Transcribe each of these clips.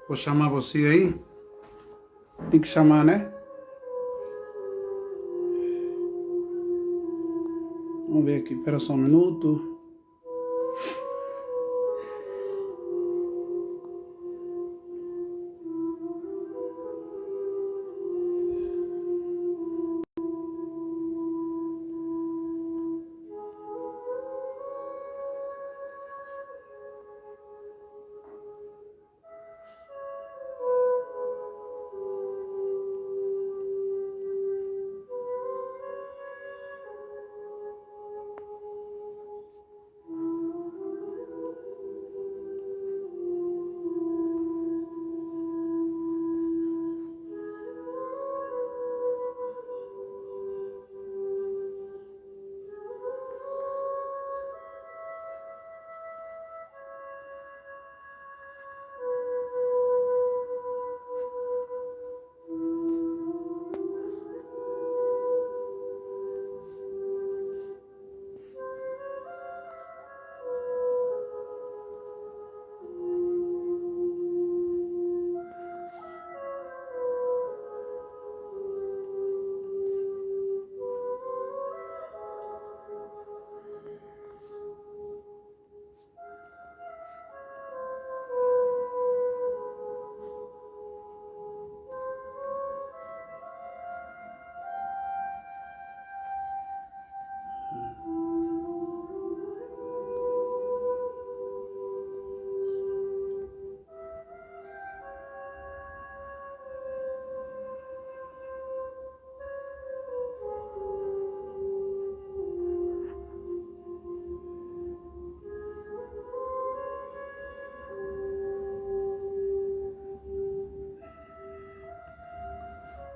Vou chamar você aí. Tem que chamar, né? Vamos ver aqui. Espera só um minuto.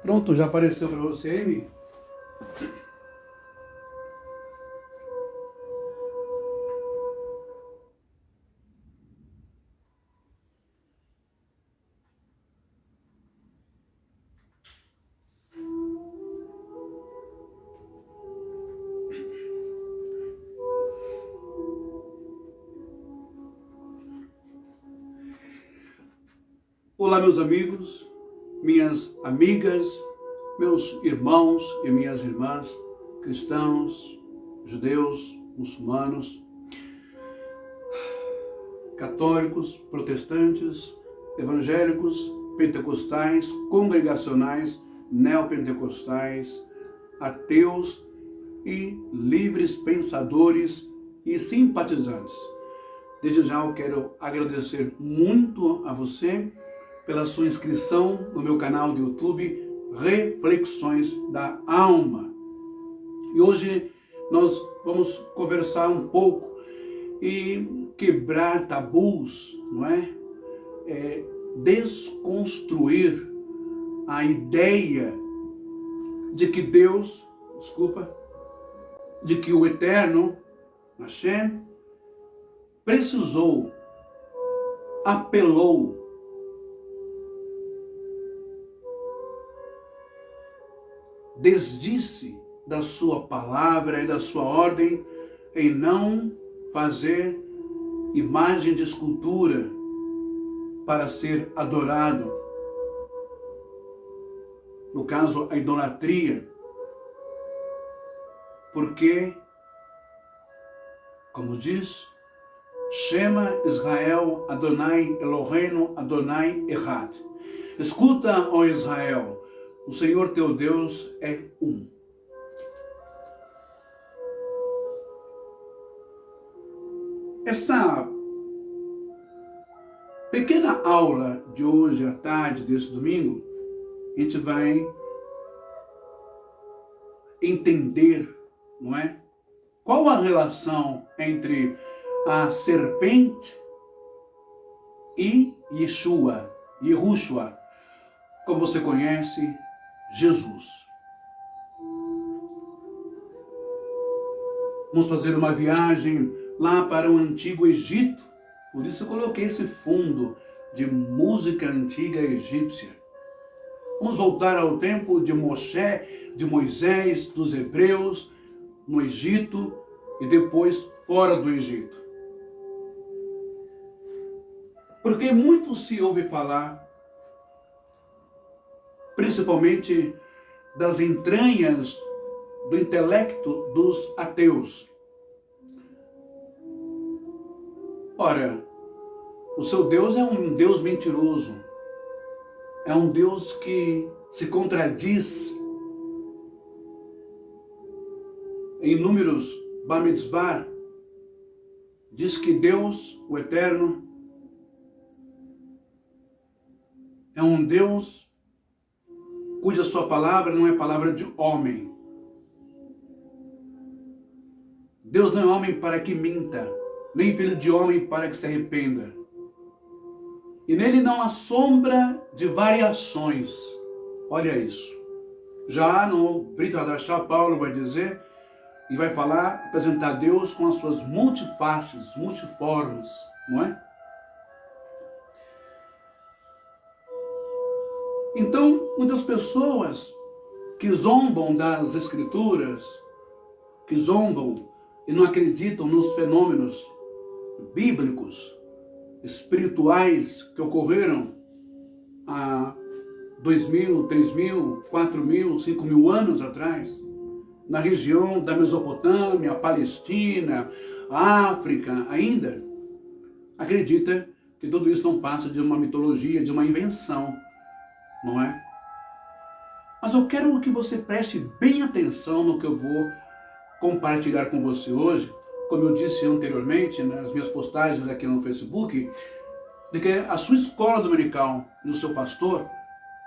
Pronto, já apareceu para você, Amy? Olá, meus amigos, minhas amigas, meus irmãos e minhas irmãs, cristãos, judeus, muçulmanos, católicos, protestantes, evangélicos, pentecostais, congregacionais, neopentecostais, ateus e livres pensadores e simpatizantes. Desde já eu quero agradecer muito a você pela sua inscrição no meu canal do YouTube Reflexões da Alma. E hoje nós vamos conversar um pouco e quebrar tabus, não é? Desconstruir a ideia de que Deus, de que o Eterno, Hashem, precisou, apelou, desdisse da sua palavra e da sua ordem em não fazer imagem de escultura para ser adorado. No caso, a idolatria. Porque, como diz, Shema Israel Adonai Eloheinu Adonai Echad. Escuta, ó Israel, o Senhor teu Deus é um. Essa pequena aula de hoje à tarde, desse domingo, a gente vai entender, não é? Qual a relação entre a serpente e Yehoshua, como você conhece, Jesus. Vamos fazer uma viagem lá para o Antigo Egito. Por isso eu coloquei esse fundo de música antiga egípcia. Vamos voltar ao tempo de Moshe, de Moisés, dos hebreus, no Egito e depois fora do Egito. Porque muito se ouve falar, principalmente das entranhas do intelecto dos ateus. Ora, o seu Deus é um Deus mentiroso, é um Deus que se contradiz. Em Números Bamidbar, diz que Deus, o Eterno, é um Deus cuja sua palavra não é palavra de homem. Deus não é homem para que minta, nem filho de homem para que se arrependa. E nele não há sombra de variações. Olha isso. Já no Brit Hadashah, Paulo vai dizer e vai falar, apresentar Deus com as suas multifaces, multiformes, não é? Então, muitas pessoas que zombam das Escrituras, que zombam e não acreditam nos fenômenos bíblicos, espirituais que ocorreram há 2.000, 3.000, 4.000, 5.000 anos atrás, na região da Mesopotâmia, Palestina, África ainda, acredita que tudo isso não passa de uma mitologia, de uma invenção, não é? Mas eu quero que você preste bem atenção no que eu vou compartilhar com você hoje, como eu disse anteriormente nas minhas postagens aqui no Facebook, de que a sua escola dominical e o seu pastor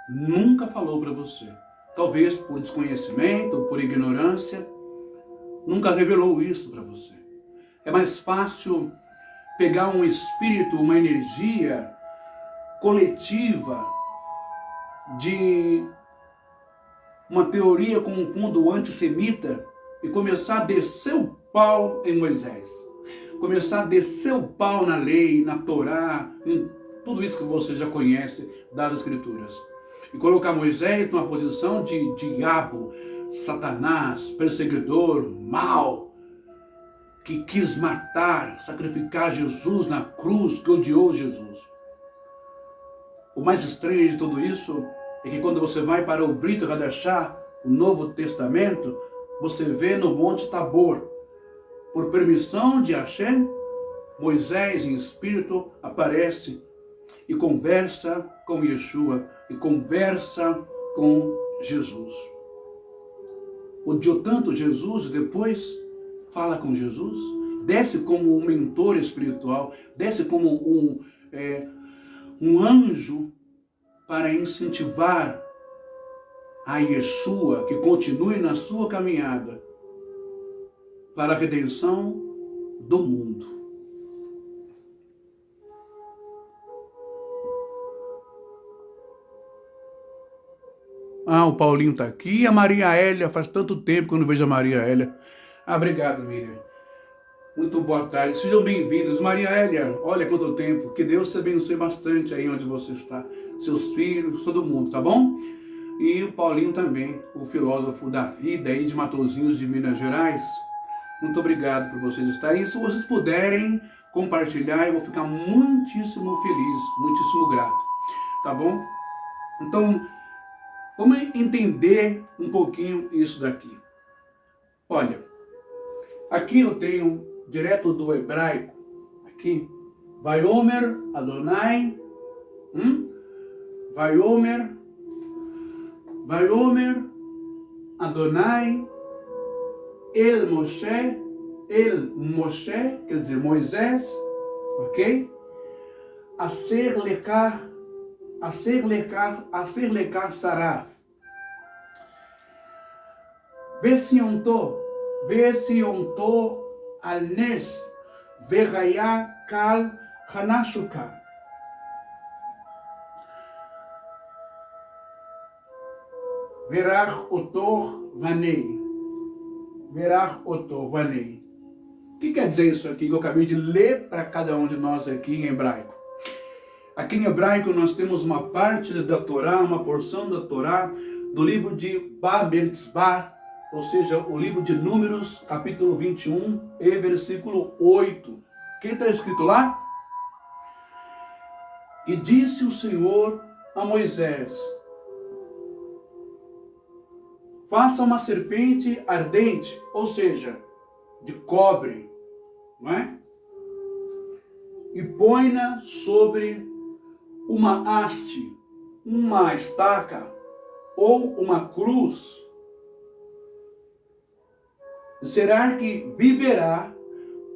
nunca falou para você. Talvez por desconhecimento, por ignorância, nunca revelou isso para você. É mais fácil pegar um espírito, uma energia coletiva de uma teoria com um fundo antissemita e começar a descer o pau em Moisés. Começar a descer o pau na lei, na Torá, em tudo isso que você já conhece das Escrituras. E colocar Moisés numa posição de diabo, Satanás, perseguidor, mau, que quis matar, sacrificar Jesus na cruz, que odiou Jesus. O mais estranho de tudo isso é que quando você vai para o Brit Hadashah, o Novo Testamento, você vê no Monte Tabor, por permissão de Hashem, Moisés em espírito aparece e conversa com Yeshua, e conversa com Jesus. Odiou tanto Jesus e depois fala com Jesus, desce como um mentor espiritual, desce como um anjo para incentivar a Yeshua que continue na sua caminhada para a redenção do mundo. Ah, o Paulinho está aqui. A Maria Hélia, faz tanto tempo que eu não vejo a Maria Hélia. Ah, obrigado, Miriam. Muito boa tarde. Sejam bem-vindos. Maria Hélia, olha quanto tempo. Que Deus te abençoe bastante aí onde você está. Seus filhos, todo mundo, tá bom? E o Paulinho também, o filósofo da vida aí de Matosinhos de Minas Gerais. Muito obrigado por vocês estarem. E se vocês puderem compartilhar, eu vou ficar muitíssimo feliz, muitíssimo grato. Tá bom? Então, vamos entender um pouquinho isso daqui. Olha, aqui eu tenho, direto do hebraico, aqui, Vaiomer Adonai, Vaiomer Adonai El Moshe, quer dizer, Moisés, ok? A ser lekar Sarah. Vesionto al nes, veraya kal hanashuka. Verach otor vanei. O que quer dizer isso aqui que eu acabei de ler para cada um de nós aqui em hebraico? Aqui em hebraico nós temos uma parte da Torá, uma porção da Torá, do livro de Bamidbar, ou seja, o livro de Números, capítulo 21 e versículo 8. O que está escrito lá? E disse o Senhor a Moisés: faça uma serpente ardente, ou seja, de cobre, não é? E põe-na sobre uma haste, uma estaca ou uma cruz. Será que viverá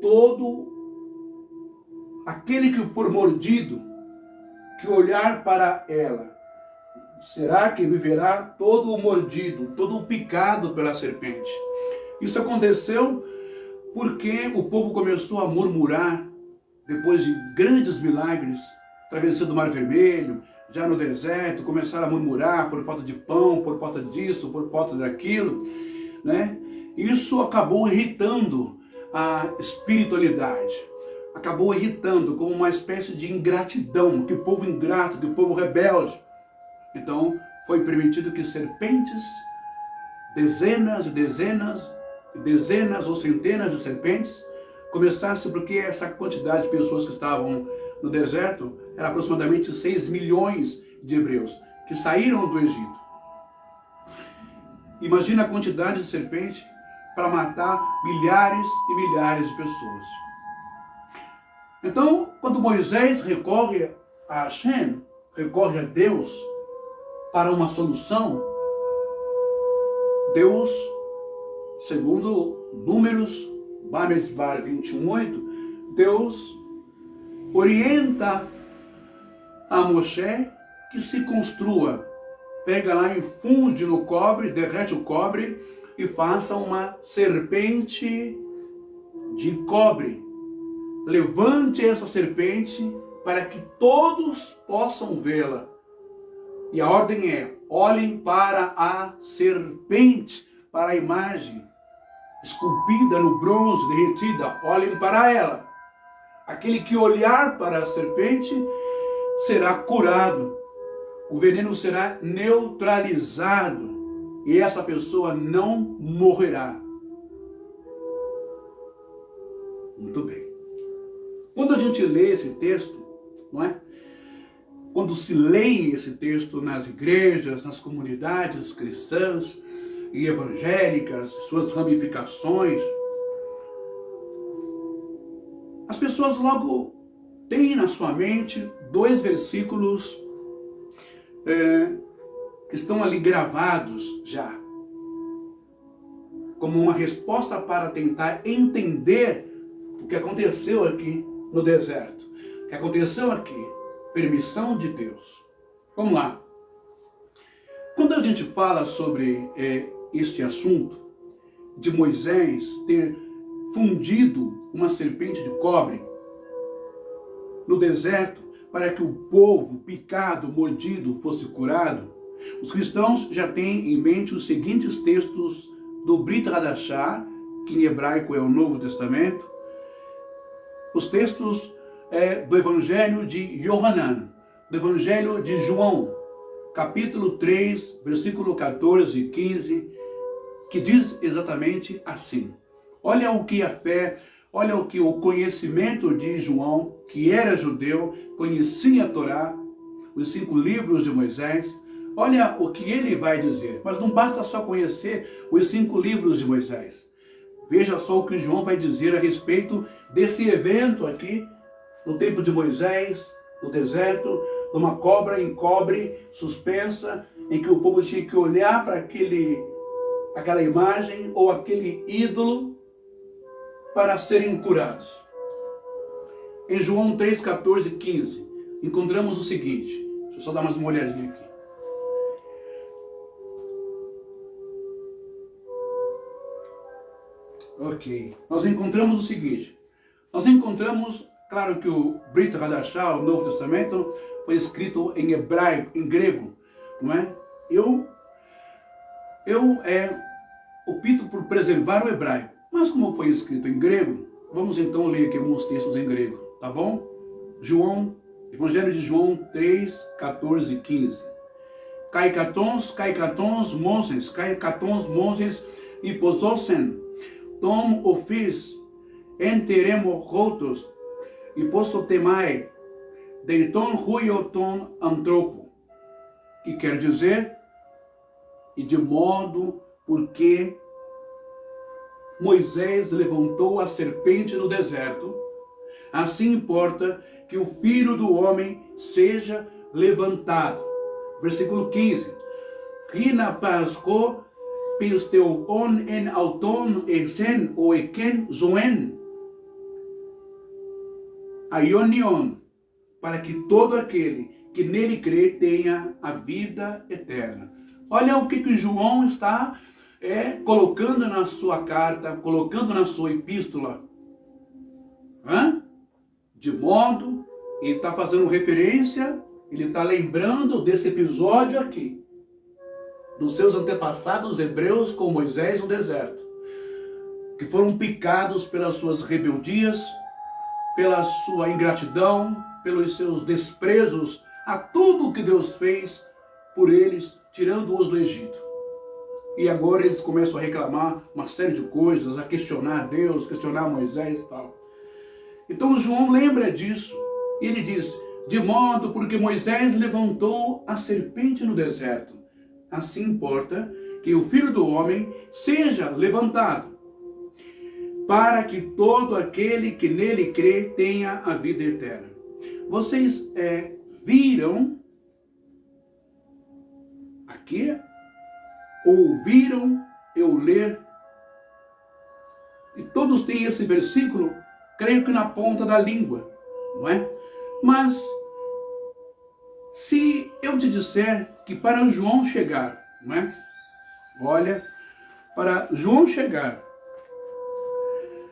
todo aquele que for mordido, que olhar para ela? Será que viverá todo o mordido, todo o picado pela serpente? Isso aconteceu porque o povo começou a murmurar, depois de grandes milagres, travessia do Mar Vermelho, já no deserto, começaram a murmurar por falta de pão, por falta disso, por falta daquilo, né? Isso acabou irritando a espiritualidade, acabou irritando como uma espécie de ingratidão, que povo ingrato, que povo rebelde. Então foi permitido que serpentes, dezenas e dezenas, dezenas ou centenas de serpentes, começassem, porque essa quantidade de pessoas que estavam no deserto era aproximadamente 6 milhões de hebreus que saíram do Egito. Imagina a quantidade de serpente para matar milhares e milhares de pessoas. Então, quando Moisés recorre a Hashem, recorre a Deus para uma solução, Deus, segundo Números, Bamidbar 21:8, Deus orienta a Moshe que se construa, pega lá, infunde no cobre, derrete o cobre e faça uma serpente de cobre. Levante essa serpente para que todos possam vê-la. E a ordem é: olhem para a serpente, para a imagem esculpida no bronze, derretida, olhem para ela. Aquele que olhar para a serpente será curado, o veneno será neutralizado e essa pessoa não morrerá. Muito bem. Quando a gente lê esse texto, não é? Quando se lê esse texto nas igrejas, nas comunidades cristãs e evangélicas, suas ramificações, as pessoas logo têm na sua mente 2 versículos que estão ali gravados já, como uma resposta para tentar entender o que aconteceu aqui no deserto. O que aconteceu aqui? Permissão de Deus. Vamos lá. Quando a gente fala sobre este assunto de Moisés ter fundido uma serpente de cobre no deserto para que o povo picado, mordido, fosse curado, os cristãos já têm em mente os seguintes textos do Brit Hadashah, que em hebraico é o Novo Testamento, os textos do Evangelho de Yohanan, do Evangelho de João, capítulo 3, versículo 14 e 15, que diz exatamente assim: olha o que a fé, olha o que o conhecimento de João, que era judeu, conhecia a Torá, os 5 livros de Moisés, olha o que ele vai dizer. Mas não basta só conhecer os 5 livros de Moisés. Veja só o que João vai dizer a respeito desse evento aqui, no tempo de Moisés, no deserto, numa cobra em cobre suspensa, em que o povo tinha que olhar para aquela imagem ou aquele ídolo para serem curados. Em João 3, 14 e 15, encontramos o seguinte. Deixa eu só dar mais uma olhadinha aqui. Ok. Nós encontramos o seguinte. Nós encontramos, claro que o Brit Hadashah, o Novo Testamento, foi escrito em hebraico, em grego, não é? Eu opto por preservar o hebraico. Mas como foi escrito em grego, vamos então ler aqui alguns textos em grego, tá bom? Evangelho de João 3, 14 e 15. Kaikatons, Moses, hipososen, tom ofis, enteremo rotos, hiposotemai, deiton huioton antropo, que quer dizer, e de modo porque Moisés levantou a serpente no deserto, assim importa que o Filho do Homem seja levantado. Versículo 15. Rina pasco pisteuon en auton esen o eken zoen aionion, para que todo aquele que nele crê tenha a vida eterna. Olha o que João está colocando na sua carta, colocando na sua epístola. De modo, ele está fazendo referência, ele está lembrando desse episódio aqui, dos seus antepassados hebreus com Moisés no deserto, que foram picados pelas suas rebeldias, pela sua ingratidão, pelos seus desprezos a tudo que Deus fez por eles, tirando-os do Egito. E agora eles começam a reclamar uma série de coisas, a questionar Deus, questionar Moisés e tal. Então João lembra disso. E ele diz, de modo porque Moisés levantou a serpente no deserto, assim importa que o Filho do Homem seja levantado, para que todo aquele que nele crê tenha a vida eterna. Vocês viram aqui, ouviram eu ler, e todos têm esse versículo, creio que na ponta da língua, não é? Mas, se eu te disser que para João chegar, não é? Olha, para João chegar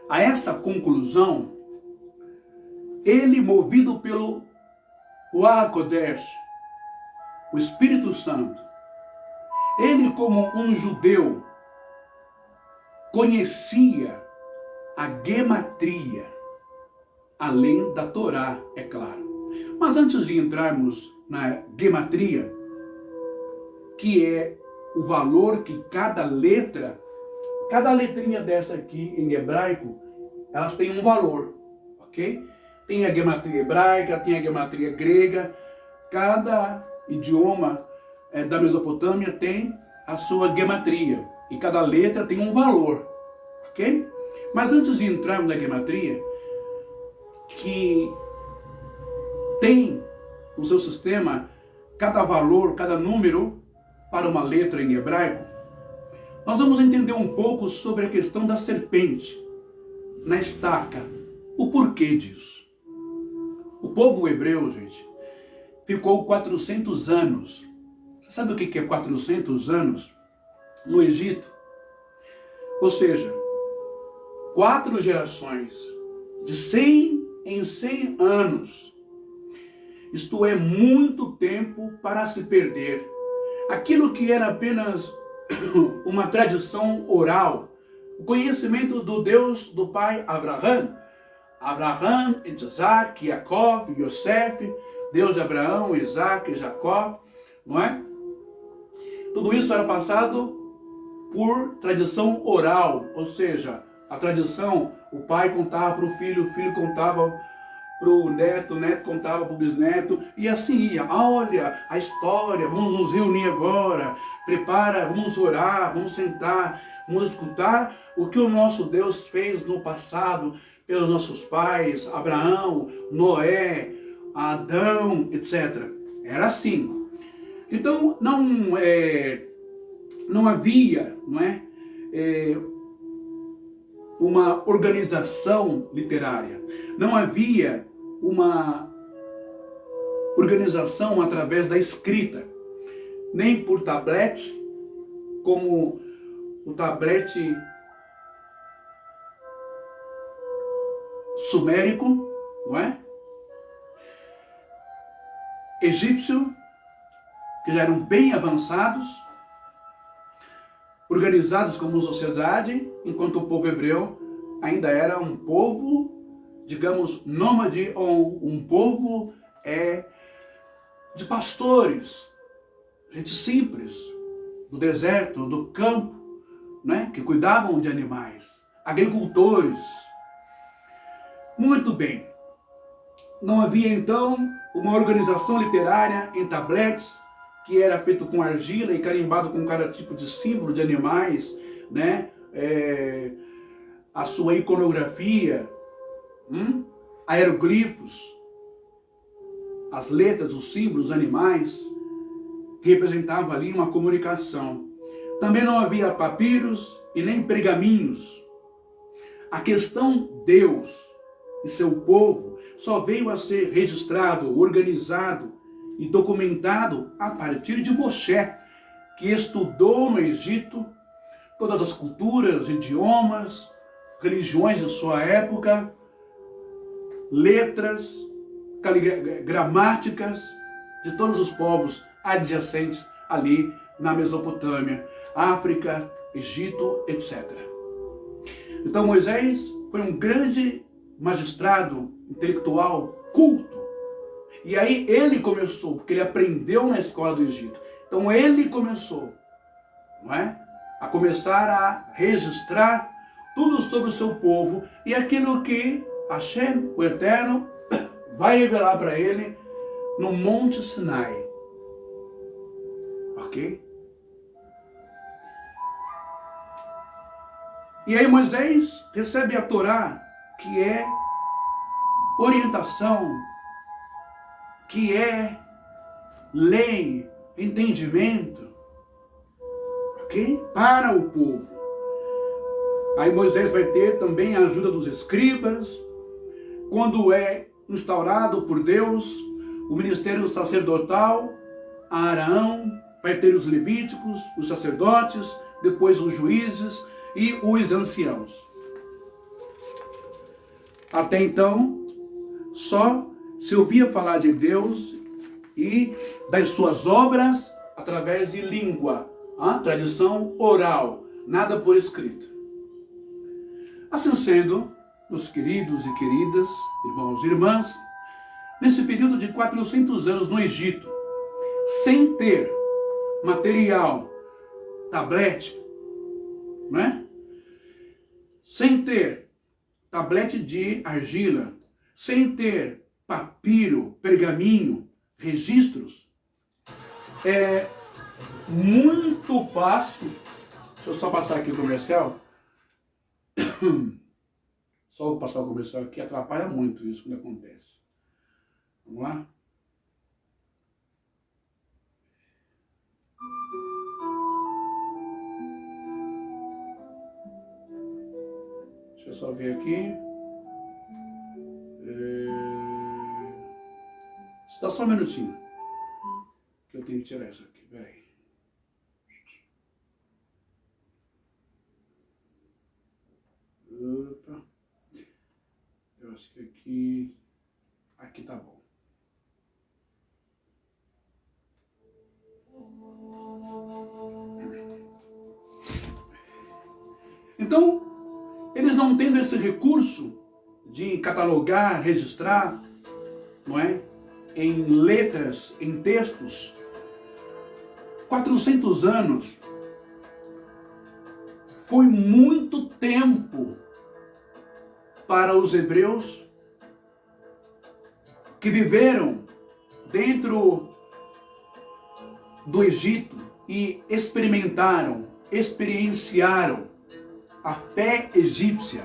a essa conclusão, ele, movido pelo Ruach HaKodesh, o Espírito Santo, ele, como um judeu, conhecia a gematria, além da Torá, é claro. Mas antes de entrarmos na gematria, que é o valor que cada letrinha dessa aqui em hebraico, elas têm um valor, ok? Tem a gematria hebraica, tem a gematria grega, cada idioma da Mesopotâmia tem a sua gematria, e cada letra tem um valor, ok? Mas antes de entrarmos na gematria, que tem no seu sistema cada valor, cada número para uma letra em hebraico, nós vamos entender um pouco sobre a questão da serpente na estaca, o porquê disso. O povo hebreu, gente, ficou 400 anos. Você sabe o que é 400 anos? No Egito. Ou seja, 4 gerações, de 100 em 100 anos. Isto é muito tempo para se perder. Aquilo que era apenas uma tradição oral, o conhecimento do Deus do pai Abraham, Isaac, Jacó, Yosef, Deus de Abraão, Isaac e Jacó, não é? Tudo isso era passado por tradição oral, ou seja, a tradição, o pai contava para o filho contava para o neto contava para o bisneto, e assim ia. Olha a história, vamos nos reunir agora, prepara, vamos orar, vamos sentar, vamos escutar o que o nosso Deus fez no passado, pelos nossos pais, Abraão, Noé, Adão, etc. Era assim. Então, não havia, uma organização literária. Não havia uma organização através da escrita, nem por tabletes, como o tablete sumérico, não é? Egípcio, que já eram bem avançados, organizados como sociedade, enquanto o povo hebreu ainda era um povo, digamos, nômade, ou um povo de pastores, gente simples, do deserto, do campo, né, que cuidavam de animais, agricultores. Muito bem. Não havia então uma organização literária em tabletes, que era feito com argila e carimbado com cada tipo de símbolo de animais, né? A sua iconografia, aeroglifos, as letras, os símbolos, os animais, que representavam ali uma comunicação. Também não havia papiros e nem pergaminhos. A questão Deus e seu povo só veio a ser registrado, organizado e documentado a partir de Moshe, que estudou no Egito todas as culturas, idiomas, religiões de sua época, letras, gramáticas de todos os povos adjacentes ali na Mesopotâmia, África, Egito, etc. Então Moisés foi um grande magistrado intelectual, culto. E aí ele começou, porque ele aprendeu na escola do Egito. Então ele começou, não é? A começar a registrar tudo sobre o seu povo e aquilo que Hashem, o Eterno, vai revelar para ele no Monte Sinai. Ok? E aí Moisés recebe a Torá, que é orientação, que é lei, entendimento, ok? Para o povo. Aí Moisés vai ter também a ajuda dos escribas, quando é instaurado por Deus o ministério sacerdotal, Arão vai ter os levíticos, os sacerdotes, depois os juízes e os anciãos. Até então, só se ouvia falar de Deus e das suas obras através de língua, a tradição oral, nada por escrito. Assim sendo, meus queridos e queridas, irmãos e irmãs, nesse período de 400 anos no Egito, sem ter material, tablete, né? Sem ter tablete de argila, sem ter papiro, pergaminho, registros, é muito fácil. Deixa eu só passar aqui o comercial. Só vou passar o comercial aqui, atrapalha muito isso quando acontece. Vamos lá? Deixa eu só ver aqui. Dá só um minutinho. Que eu tenho que tirar isso aqui. Peraí. Opa. Eu acho que aqui... Aqui tá bom. Então, eles não tendo esse recurso de catalogar, registrar, não é? Em letras, em textos, 400 anos foi muito tempo para os hebreus que viveram dentro do Egito e experienciaram a fé egípcia.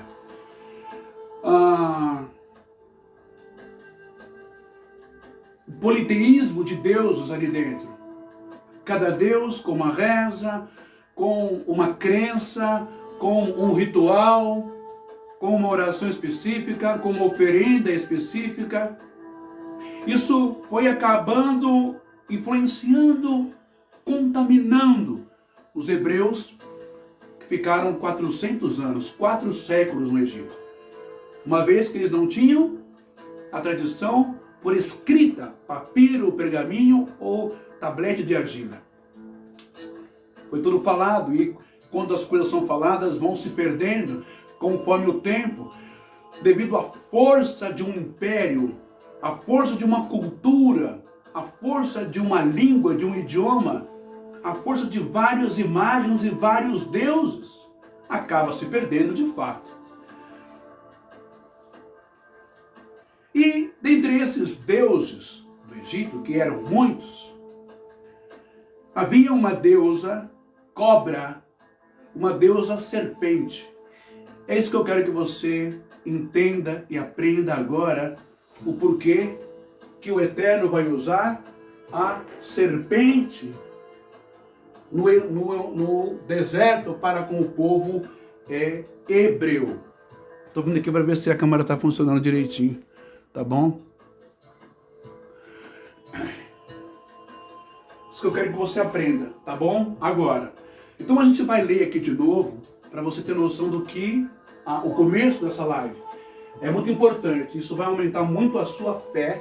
O politeísmo de deuses ali dentro. Cada deus com uma reza, com uma crença, com um ritual, com uma oração específica, com uma oferenda específica. Isso foi acabando, influenciando, contaminando os hebreus que ficaram 400 anos, 4 séculos no Egito. Uma vez que eles não tinham a tradição por escrita, papiro, pergaminho ou tablete de argila. Foi tudo falado e quando as coisas são faladas vão se perdendo conforme o tempo, devido à força de um império, à força de uma cultura, à força de uma língua, de um idioma, à força de várias imagens e vários deuses, acaba se perdendo de fato. E, dentre Entre esses deuses do Egito, que eram muitos, havia uma deusa cobra, uma deusa serpente. É isso que eu quero que você entenda e aprenda agora, o porquê que o Eterno vai usar a serpente no deserto para com o povo hebreu. Estou vindo aqui para ver se a câmera está funcionando direitinho, tá bom? Isso que eu quero que você aprenda, tá bom? Agora, então a gente vai ler aqui de novo, para você ter noção do que o começo dessa live é muito importante. Isso vai aumentar muito a sua fé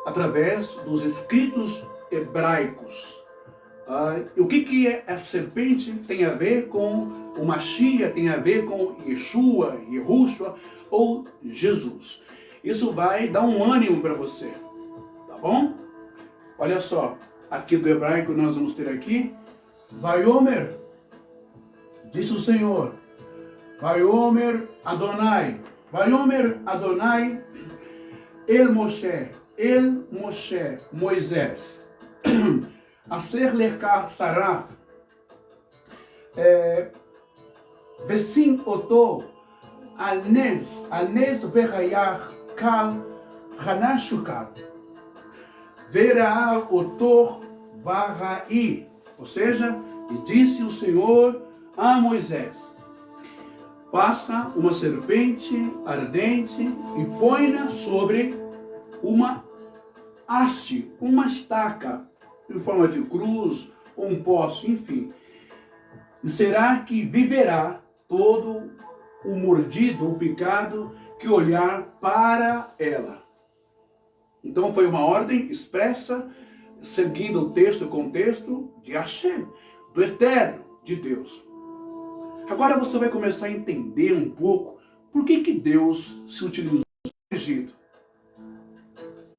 através dos escritos hebraicos. O que a serpente tem a ver com o Mashiach, tem a ver com Yeshua, Yehoshua ou Jesus. Isso vai dar um ânimo para você, tá bom? Olha só, aqui do hebraico nós vamos ter aqui, Vaiomer, disse o Senhor, Vaiomer Adonai, El Moshe, Moisés, Aser lekar saraf, Vesim oto, al nes verayach kal, hanashukal, Verá otor varai, ou seja, e disse o Senhor a Moisés, faça uma serpente ardente e põe-na sobre uma haste, uma estaca, em forma de cruz ou um poste, enfim. E será que viverá todo o mordido, o picado, que olhar para ela. Então foi uma ordem expressa, seguindo o texto e contexto de Hashem, do Eterno, de Deus. Agora você vai começar a entender um pouco por que Deus se utilizou do Egito.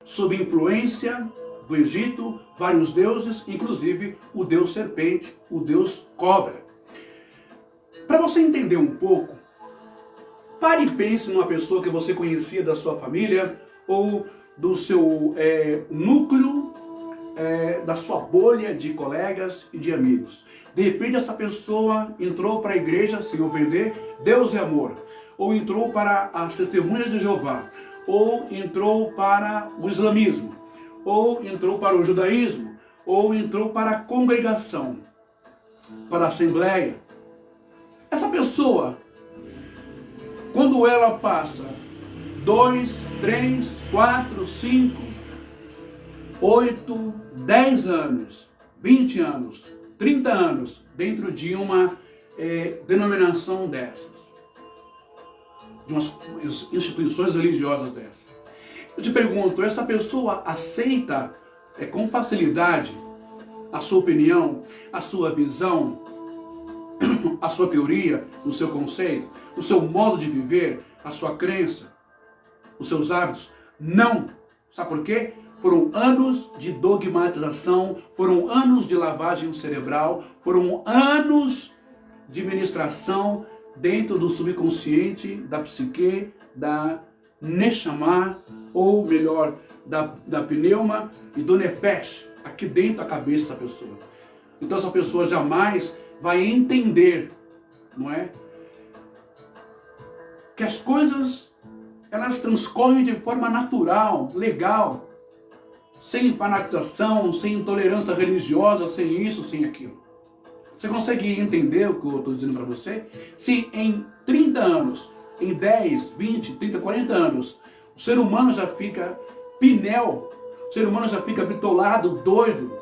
Sob influência do Egito, vários deuses, inclusive o deus serpente, o deus cobra. Para você entender um pouco, pare e pense numa pessoa que você conhecia da sua família ou do seu núcleo, da sua bolha de colegas e de amigos. De repente essa pessoa entrou para a igreja, sem ofender, Deus é amor. Ou entrou para as testemunhas de Jeová. Ou entrou para o islamismo. Ou entrou para o judaísmo. Ou entrou para a congregação, para a assembleia. Essa pessoa, quando ela passa 2, 3, 4, 5, 8, 10 anos, 20 anos, 30 anos dentro de uma denominação dessas, de umas instituições religiosas dessas. Eu te pergunto, essa pessoa aceita com facilidade a sua opinião, a sua visão, a sua teoria, o seu conceito, o seu modo de viver, a sua crença, os seus hábitos? Não. Sabe por quê? Foram anos de dogmatização, foram anos de lavagem cerebral, foram anos de ministração dentro do subconsciente, da psique, da Neshama, ou melhor, da pneuma e do nefesh, aqui dentro da cabeça dessa pessoa. Então essa pessoa jamais vai entender, não é? Que as coisas, elas transcorrem de forma natural, legal, sem fanatização, sem intolerância religiosa, sem isso, sem aquilo. Você consegue entender o que eu estou dizendo para você? Se em 30 anos, em 10, 20, 30, 40 anos, o ser humano já fica pinel, o ser humano já fica bitolado, doido,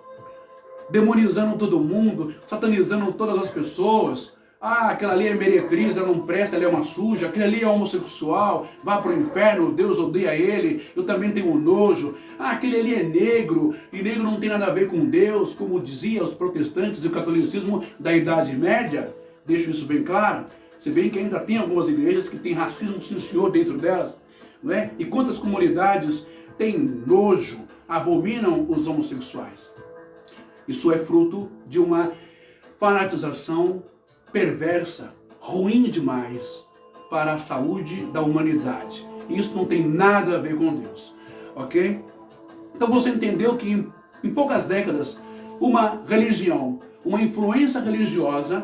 demonizando todo mundo, satanizando todas as pessoas. Ah, aquela ali é meretriz, ela não presta, ela é uma suja, aquele ali é homossexual, vá para o inferno, Deus odeia ele, eu também tenho nojo. Ah, aquele ali é negro, e negro não tem nada a ver com Deus, como diziam os protestantes e o catolicismo da Idade Média. Deixo isso bem claro, se bem que ainda tem algumas igrejas que têm racismo, sim senhor, dentro delas, não é? E quantas comunidades têm nojo, abominam os homossexuais. Isso é fruto de uma fanatização perversa, ruim demais para a saúde da humanidade. e isso não tem nada a ver com Deus, ok? Então você entendeu que em poucas décadas, uma religião, uma influência religiosa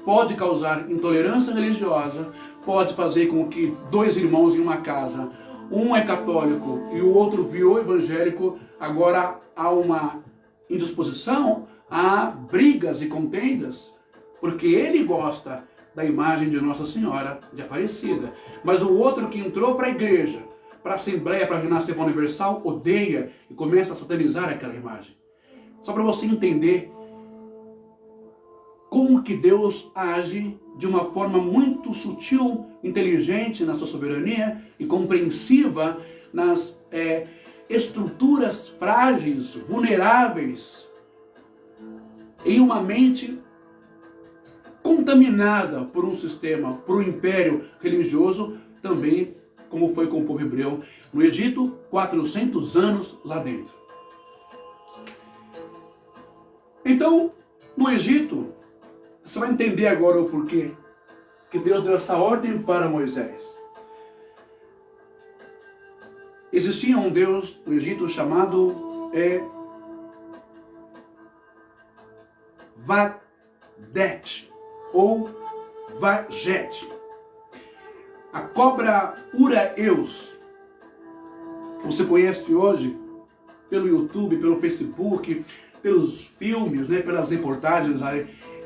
pode causar intolerância religiosa, pode fazer com que dois irmãos em uma casa, um é católico e o outro virou evangélico, agora há uma indisposição, há brigas e contendas, porque ele gosta da imagem de Nossa Senhora de Aparecida, mas o outro que entrou para a igreja, para a Assembleia, para a Renascença Universal, odeia e começa a satanizar aquela imagem. Só para você entender como que Deus age de uma forma muito sutil, inteligente na sua soberania e compreensiva nas estruturas frágeis, vulneráveis, em uma mente contaminada por um sistema, por um império religioso, também como foi com o povo hebreu no Egito, 400 anos lá dentro. Então, no Egito, você vai entender agora o porquê que Deus deu essa ordem para Moisés. Existia um Deus no Egito chamado Vadet ou Vajet. A cobra Uraeus, que você conhece hoje pelo YouTube, pelo Facebook, pelos filmes, né, pelas reportagens,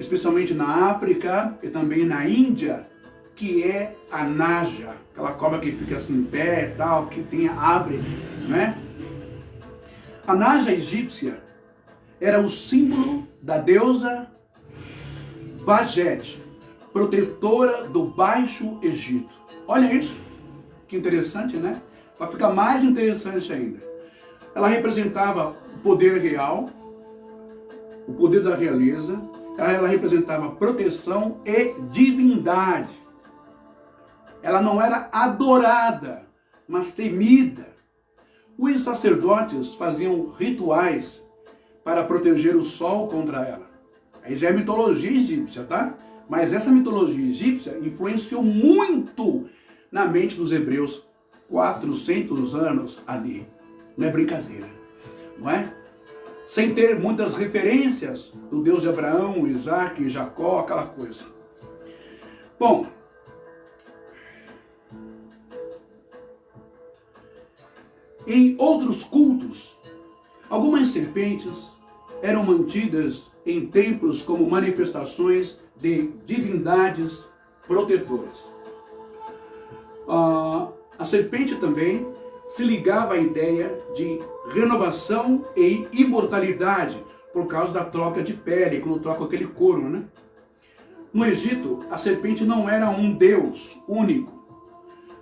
especialmente na África e também na Índia, que é a Naja, aquela cobra que fica assim em pé e tal, que abre, né? A Naja egípcia era o símbolo da deusa Vajet, protetora do Baixo Egito. Olha isso, que interessante, né? Vai ficar mais interessante ainda. Ela representava o poder real, o poder da realeza, ela representava proteção e divindade. Ela não era adorada, mas temida. Os sacerdotes faziam rituais para proteger o sol contra ela. Aí já é mitologia egípcia, tá? Mas essa mitologia egípcia influenciou muito na mente dos hebreus 400 anos ali. Não é brincadeira, não é? Sem ter muitas referências do Deus de Abraão, Isaac, Jacó, aquela coisa. Bom, em outros cultos, algumas serpentes eram mantidas em templos como manifestações de divindades protetoras. A serpente também se ligava à ideia de renovação e imortalidade por causa da troca de pele, quando troca aquele couro, né? No Egito, a serpente não era um deus único,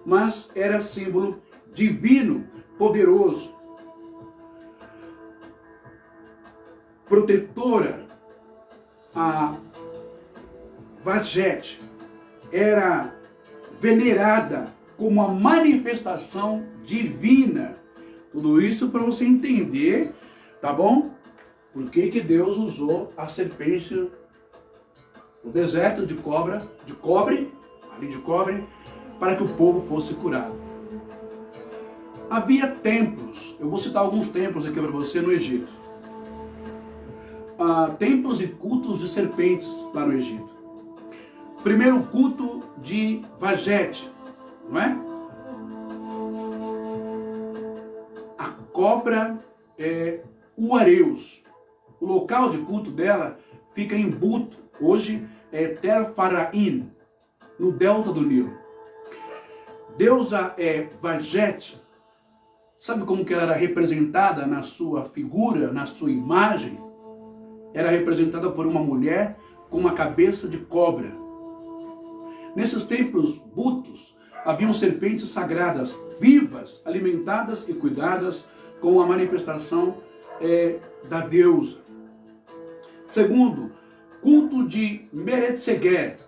mas era símbolo divino, poderoso, protetora. A Vajet era venerada como a manifestação divina. Tudo isso para você entender, tá bom? Por que Deus usou a serpente no deserto de cobre, para que o povo fosse curado. Havia templos, eu vou citar alguns templos aqui para você no Egito. Templos e cultos de serpentes lá no Egito. Primeiro culto de Vajet, não é? A cobra é Uareus. O local de culto dela fica em Buto, hoje é Tel Faraim, no delta do Nilo. Deusa Vajet, sabe como que ela era representada na sua figura, na sua imagem? Era representada por uma mulher com uma cabeça de cobra. Nesses templos butos, haviam serpentes sagradas, vivas, alimentadas e cuidadas com a manifestação da deusa. Segundo, culto de Meretseger,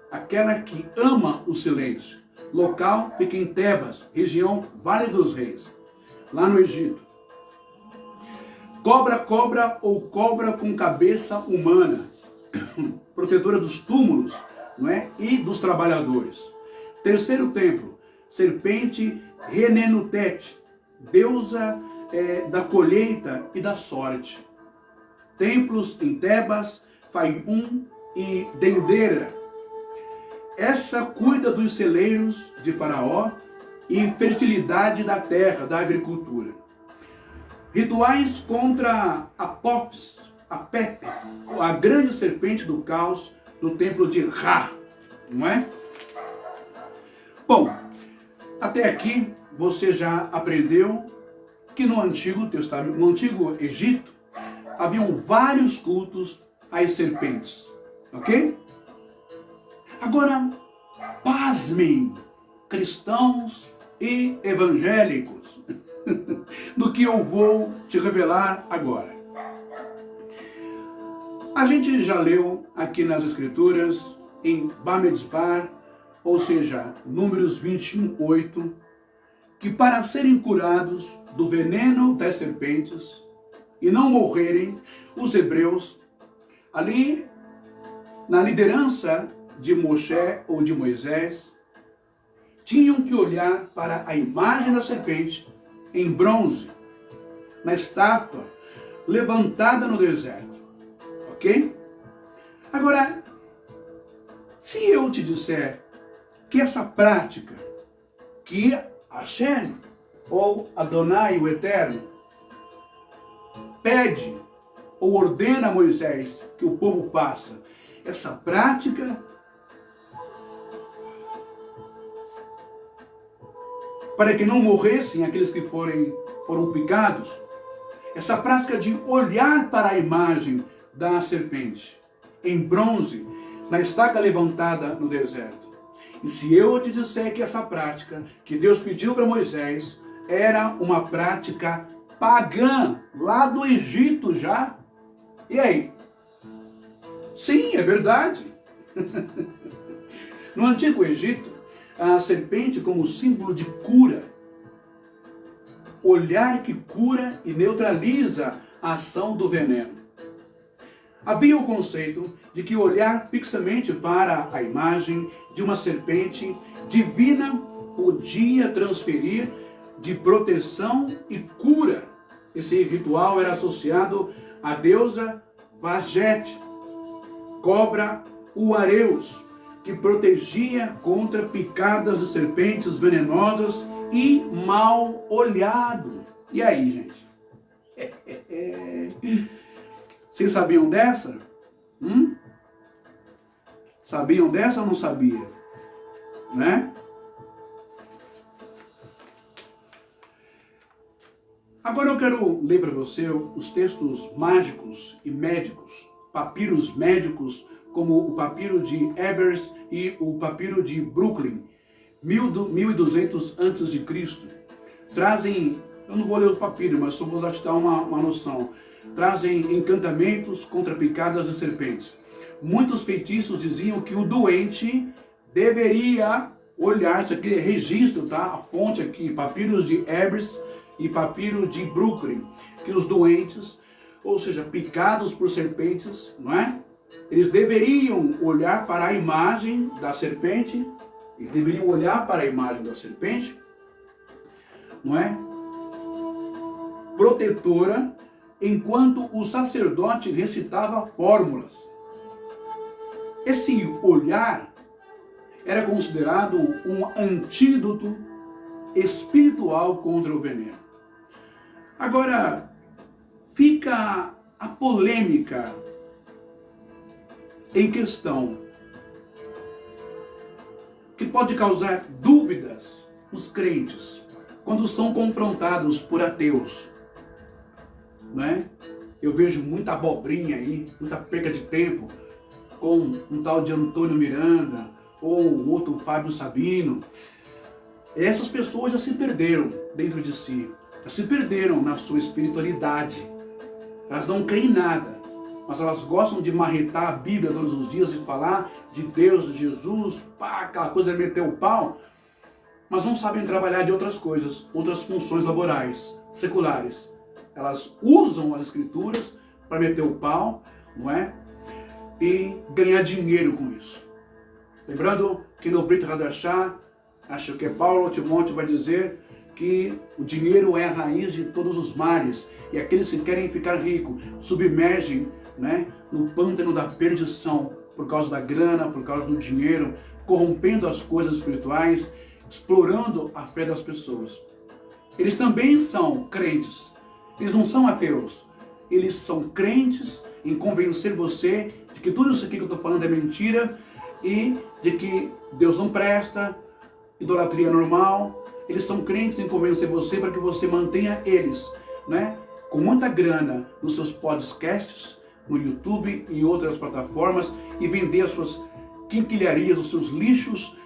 aquela que ama o silêncio. Local fica em Tebas, região Vale dos Reis, lá no Egito. Cobra ou cobra com cabeça humana, protetora dos túmulos, não é? E dos trabalhadores. Terceiro templo, serpente Renenutete, deusa da colheita e da sorte. Templos em Tebas, Faium e Dendera. Essa cuida dos celeiros de Faraó e fertilidade da terra, da agricultura. Rituais contra Apófis, a Pepe, a grande serpente do caos do templo de Ra, não é? Bom, até aqui você já aprendeu que no Antigo Testamento, no Antigo Egito, haviam vários cultos às serpentes, ok? Agora, pasmem, cristãos e evangélicos, no que eu vou te revelar agora. A gente já leu aqui nas Escrituras, em Bamidbar, ou seja, Números 21:8, que para serem curados do veneno das serpentes e não morrerem, os hebreus, ali na liderança de Moshe ou de Moisés, tinham que olhar para a imagem da serpente em bronze, na estátua levantada no deserto. Ok? Agora, se eu te disser que essa prática, que Hashem, ou Adonai, o Eterno, pede ou ordena a Moisés que o povo faça, essa prática para que não morressem aqueles que foram picados, essa prática de olhar para a imagem da serpente em bronze, na estaca levantada no deserto. E se eu te disser que essa prática que Deus pediu para Moisés era uma prática pagã, lá do Egito já, e aí? Sim, é verdade. No Antigo Egito, a serpente como símbolo de cura, olhar que cura e neutraliza a ação do veneno. Havia o conceito de que olhar fixamente para a imagem de uma serpente divina podia transferir de proteção e cura. Esse ritual era associado à deusa Vagete, cobra Uareus, que protegia contra picadas de serpentes venenosas e mal olhado. E aí, gente? Vocês sabiam dessa? Sabiam dessa ou não sabia? Né? Agora eu quero ler para você os textos mágicos e médicos, papiros médicos, como o papiro de Ebers e o papiro de Brooklyn, 1200 a.C. Trazem, eu não vou ler o papiro, mas só vou te dar uma noção. Trazem encantamentos contra picadas de serpentes. Muitos feitiços diziam que o doente deveria olhar, isso aqui é registro, tá? A fonte aqui, papiros de Ebers e papiro de Brooklyn, que os doentes, ou seja, picados por serpentes, não é? Eles deveriam olhar para a imagem da serpente, não é? Protetora, enquanto o sacerdote recitava fórmulas. Esse olhar era considerado um antídoto espiritual contra o veneno. Agora, fica a polêmica em questão, que pode causar dúvidas nos crentes quando são confrontados por ateus, né? Eu vejo muita abobrinha aí, muita perca de tempo com um tal de Antônio Miranda ou outro Fábio Sabino. Essas pessoas já se perderam dentro de si, já se perderam na sua espiritualidade. Elas não creem em nada, mas elas gostam de marretar a Bíblia todos os dias e falar de Deus, de Jesus, pá, aquela coisa de meter o pau, mas não sabem trabalhar de outras coisas, outras funções laborais, seculares. Elas usam as escrituras para meter o pau, não é? E ganhar dinheiro com isso. Lembrando que no Brit Hadashah Acho que Paulo Timóteo vai dizer que o dinheiro é a raiz de todos os males, e aqueles que querem ficar ricos submergem, né, no pântano da perdição por causa da grana, por causa do dinheiro, corrompendo as coisas espirituais, explorando a fé das pessoas. Eles também são crentes, eles não são ateus, eles são crentes em convencer você de que tudo isso aqui que eu estou falando é mentira e de que Deus não presta, idolatria normal. Eles são crentes em convencer você para que você mantenha eles, né, com muita grana nos seus podcasts, no YouTube e outras plataformas, e vender as suas quinquilharias, os seus lixos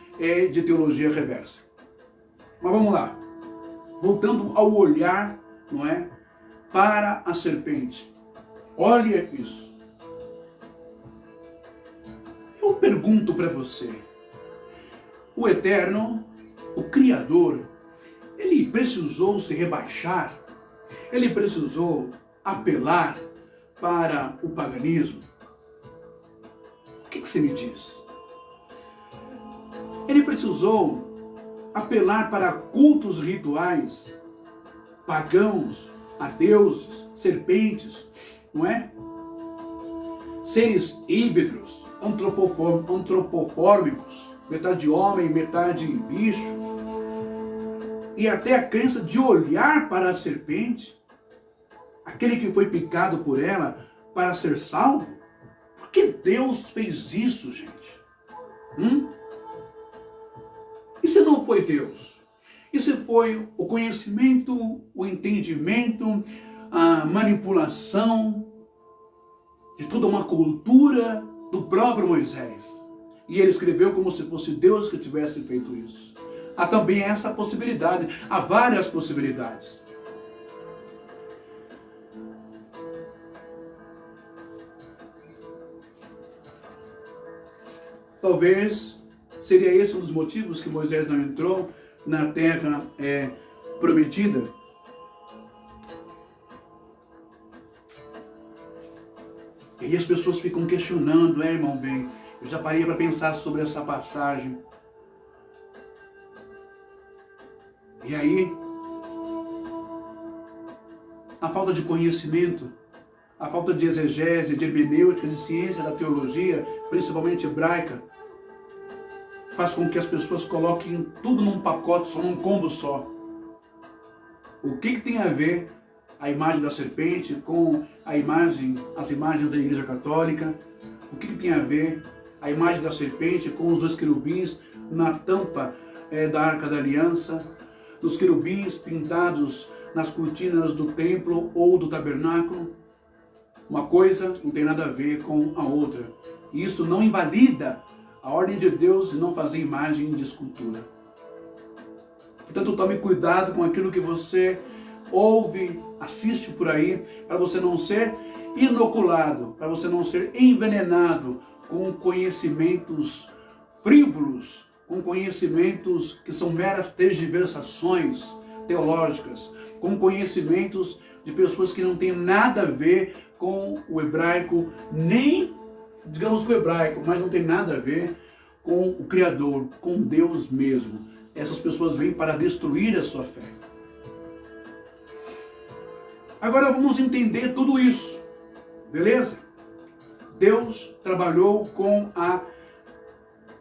de teologia reversa. Mas vamos lá. Voltando ao olhar, não é, para a serpente. Olha isso. Eu pergunto para você, o Eterno, o Criador, ele precisou se rebaixar? Ele precisou apelar para o paganismo? O que você me diz? Ele precisou apelar para cultos rituais pagãos, a deuses, serpentes, não é? Seres híbridos, antropofórmicos, metade homem, metade bicho, e até a crença de olhar para a serpente, aquele que foi picado por ela, para ser salvo? Por que Deus fez isso, gente? E se não foi Deus? E se foi o conhecimento, o entendimento, a manipulação de toda uma cultura do próprio Moisés? E ele escreveu como se fosse Deus que tivesse feito isso. Há também essa possibilidade, há várias possibilidades. Talvez seria esse um dos motivos que Moisés não entrou na terra prometida. E as pessoas ficam questionando, irmão bem, eu já parei para pensar sobre essa passagem. E aí, a falta de conhecimento, a falta de exegese, de hermenêutica, de ciência da teologia, principalmente hebraica, faz com que as pessoas coloquem tudo num pacote só, num combo só. O que tem a ver a imagem da serpente com as imagens da Igreja Católica? O que tem a ver a imagem da serpente com os 2 querubins na tampa da Arca da Aliança? Dos querubins pintados nas cortinas do templo ou do tabernáculo? Uma coisa não tem nada a ver com a outra. E isso não invalida a ordem de Deus de não fazer imagem de escultura. Portanto, tome cuidado com aquilo que você ouve, assiste por aí, para você não ser inoculado, para você não ser envenenado com conhecimentos frívolos, com conhecimentos que são meras tergiversações teológicas, com conhecimentos de pessoas que não têm nada a ver com o hebraico, nem, digamos, com o hebraico, mas não tem nada a ver com o Criador, com Deus mesmo. Essas pessoas vêm para destruir a sua fé. Agora vamos entender tudo isso, beleza? Deus trabalhou com a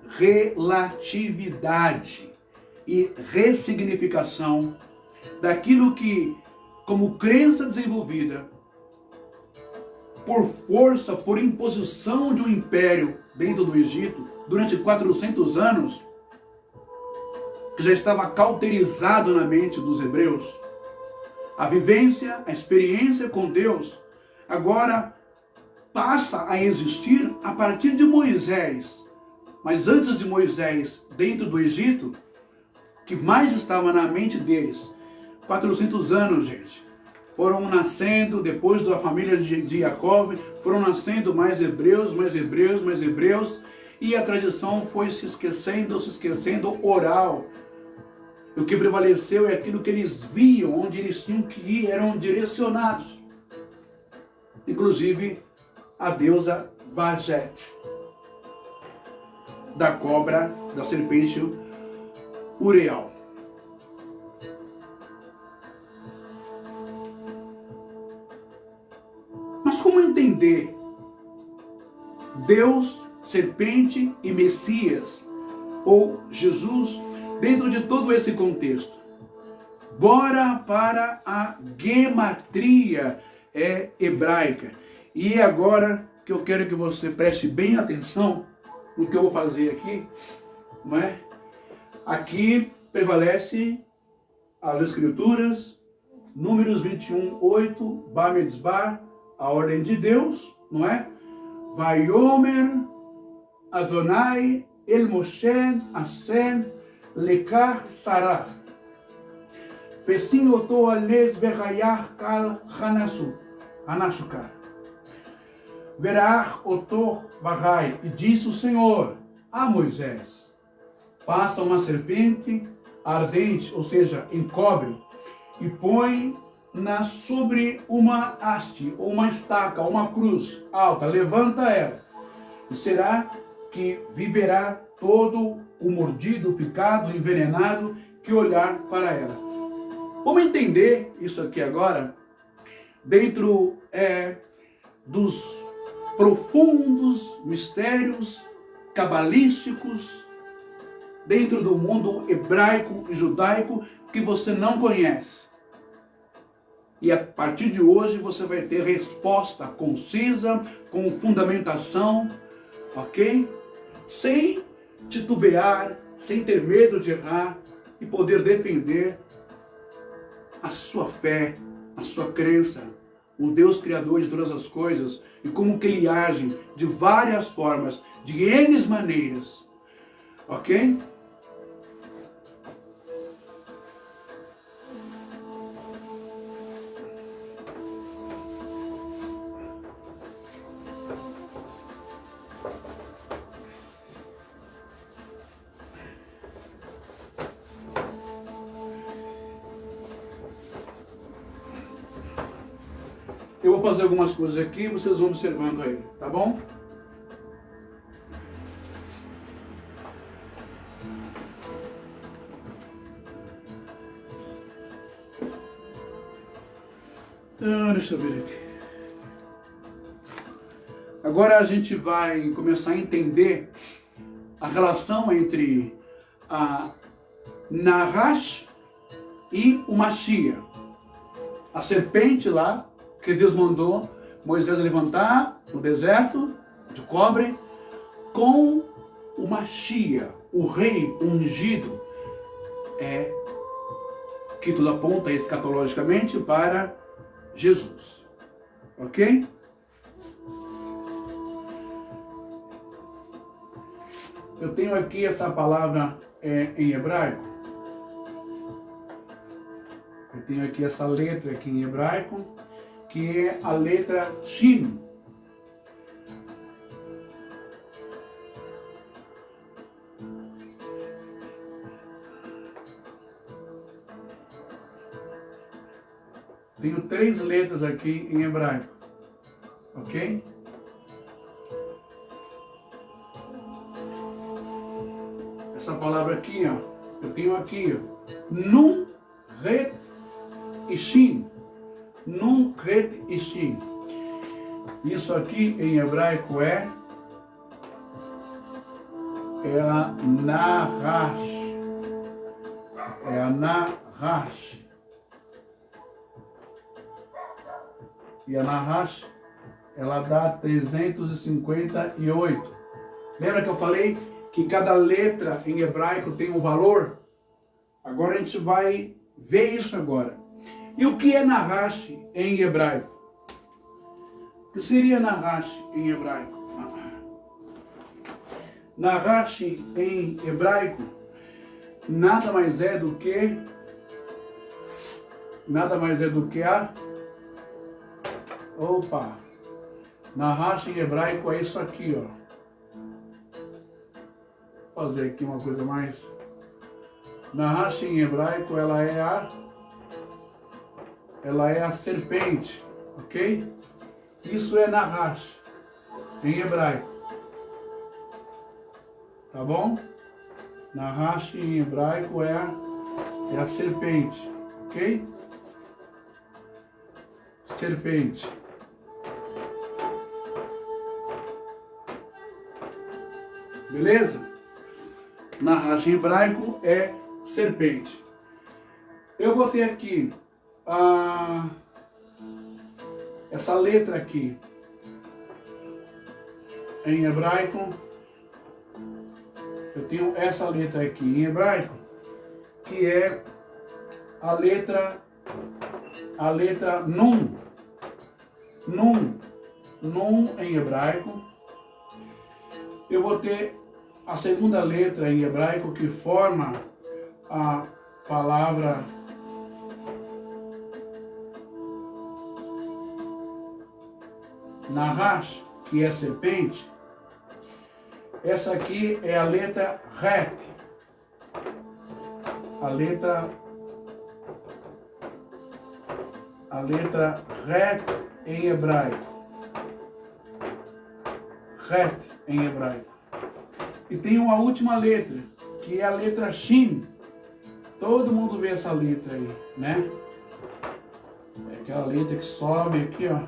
relatividade e ressignificação daquilo que, como crença desenvolvida, por força, por imposição de um império dentro do Egito, durante 400 anos, que já estava cauterizado na mente dos hebreus, a vivência, a experiência com Deus, agora passa a existir a partir de Moisés. Mas antes de Moisés, dentro do Egito, que mais estava na mente deles, 400 anos, gente, foram nascendo, depois da família de Jacó, foram nascendo mais hebreus, e a tradição foi se esquecendo oral. E o que prevaleceu é aquilo que eles viam, onde eles tinham que ir, eram direcionados. Inclusive, a deusa Bastet, da cobra, da serpente Uriel. Mas como entender Deus, serpente e Messias, ou Jesus, dentro de todo esse contexto? Bora para a gematria hebraica. E agora que eu quero que você preste bem atenção no que eu vou fazer aqui, não é? Aqui prevalece as escrituras, Números 21, 8, Bamidbar, a ordem de Deus, não é? Vayomer Adonai el Moshe Asem lekach Sarah. Vesim oto ales verayach kal hanashukar. Verach oto varai. E disse o Senhor a Moisés: faça uma serpente ardente, ou seja, em cobre, e põe sobre uma haste, ou uma estaca, uma cruz alta, levanta ela, e será que viverá todo o mordido, picado, envenenado, que olhar para ela. Vamos entender isso aqui agora, dentro dos profundos mistérios cabalísticos, dentro do mundo hebraico e judaico que você não conhece. E a partir de hoje você vai ter resposta concisa, com fundamentação, ok? Sem titubear, sem ter medo de errar e poder defender a sua fé, a sua crença, o Deus Criador de todas as coisas e como que Ele age de várias formas, de N maneiras, ok? Eu vou fazer algumas coisas aqui, vocês vão observando aí, tá bom? Então, deixa eu ver aqui. Agora a gente vai começar a entender a relação entre a Nahash e o Mashiach. A serpente lá, que Deus mandou Moisés levantar no deserto de cobre, com o Mashiach, o rei ungido, que tudo aponta escatologicamente para Jesus. Ok? Eu tenho aqui essa palavra em hebraico. Eu tenho aqui essa letra aqui em hebraico, que é a letra Shin. Tenho 3 letras aqui em hebraico, ok? Essa palavra aqui, ó, eu tenho aqui, ó, Nun, Ret e Shin. Nun, Ret e Shin. Isso aqui em hebraico é a Nahash. É a Nahash. E a Nahash, ela dá 358. Lembra que eu falei que cada letra em hebraico tem um valor? Agora a gente vai ver isso agora. E o que é Nahash em hebraico? O que seria Nahash em hebraico? Nahash em hebraico nada mais é do que a Nahash em hebraico é isso aqui, ó. Vou fazer aqui uma coisa mais. Nahash em hebraico ela é a serpente, ok? Isso é Nahash em hebraico. Tá bom? Nahash em hebraico é a serpente, ok? Serpente. Beleza? Nahash em hebraico é serpente. Eu vou ter aqui essa letra aqui em hebraico. Eu tenho essa letra aqui em hebraico, que é a letra Nun. Nun em hebraico. Eu vou ter a segunda letra em hebraico que forma a palavra Nahash, que é serpente. Essa aqui é a letra Het. A letra Het em hebraico. Het em hebraico. E tem uma última letra, que é a letra Shin. Todo mundo vê essa letra aí, né? É aquela letra que sobe aqui, ó.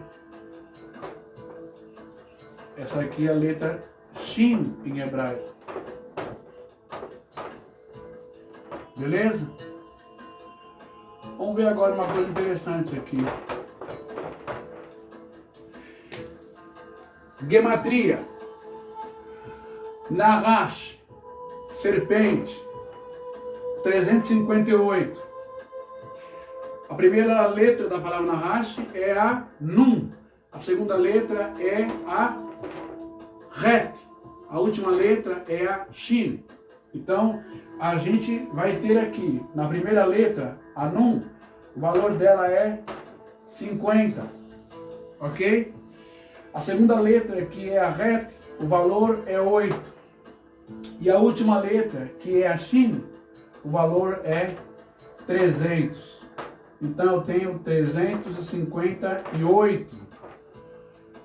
Essa aqui é a letra Shin em hebraico. Beleza? Vamos ver agora uma coisa interessante aqui. Gematria. Nahash, serpente, 358. A primeira letra da palavra Nahash é a Nun. A segunda letra é a Het. A última letra é a Shin. Então, a gente vai ter aqui, na primeira letra, a Nun, o valor dela é 50. Ok? A segunda letra, que é a Het, o valor é 8. E a última letra, que é a Shin, o valor é 300. Então eu tenho 358,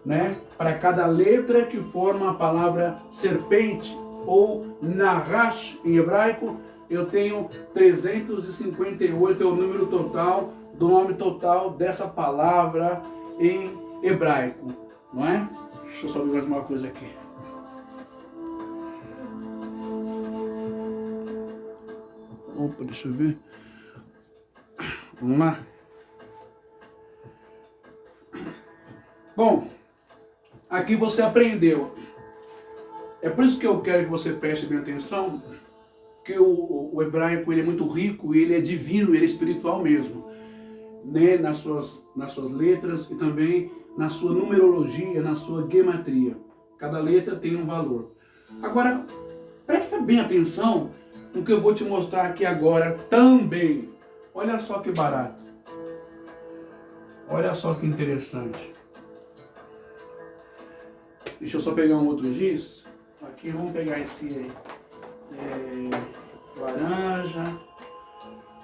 né? Para cada letra que forma a palavra serpente ou Nahash em hebraico, eu tenho 358, é o número total do nome total dessa palavra em hebraico, não é? Deixa eu só ver mais uma coisa aqui. Opa, deixa eu ver. Vamos lá. Bom, aqui você aprendeu. É por isso que eu quero que você preste bem atenção, que o hebraico ele é muito rico, ele é divino, ele é espiritual mesmo, né? Nas suas letras e também na sua numerologia, na sua gematria. Cada letra tem um valor. Agora, presta bem atenção no que eu vou te mostrar aqui agora também. Olha só que barato. Olha só que interessante. Deixa eu só pegar um outro giz. Aqui, vamos pegar esse aí. Laranja.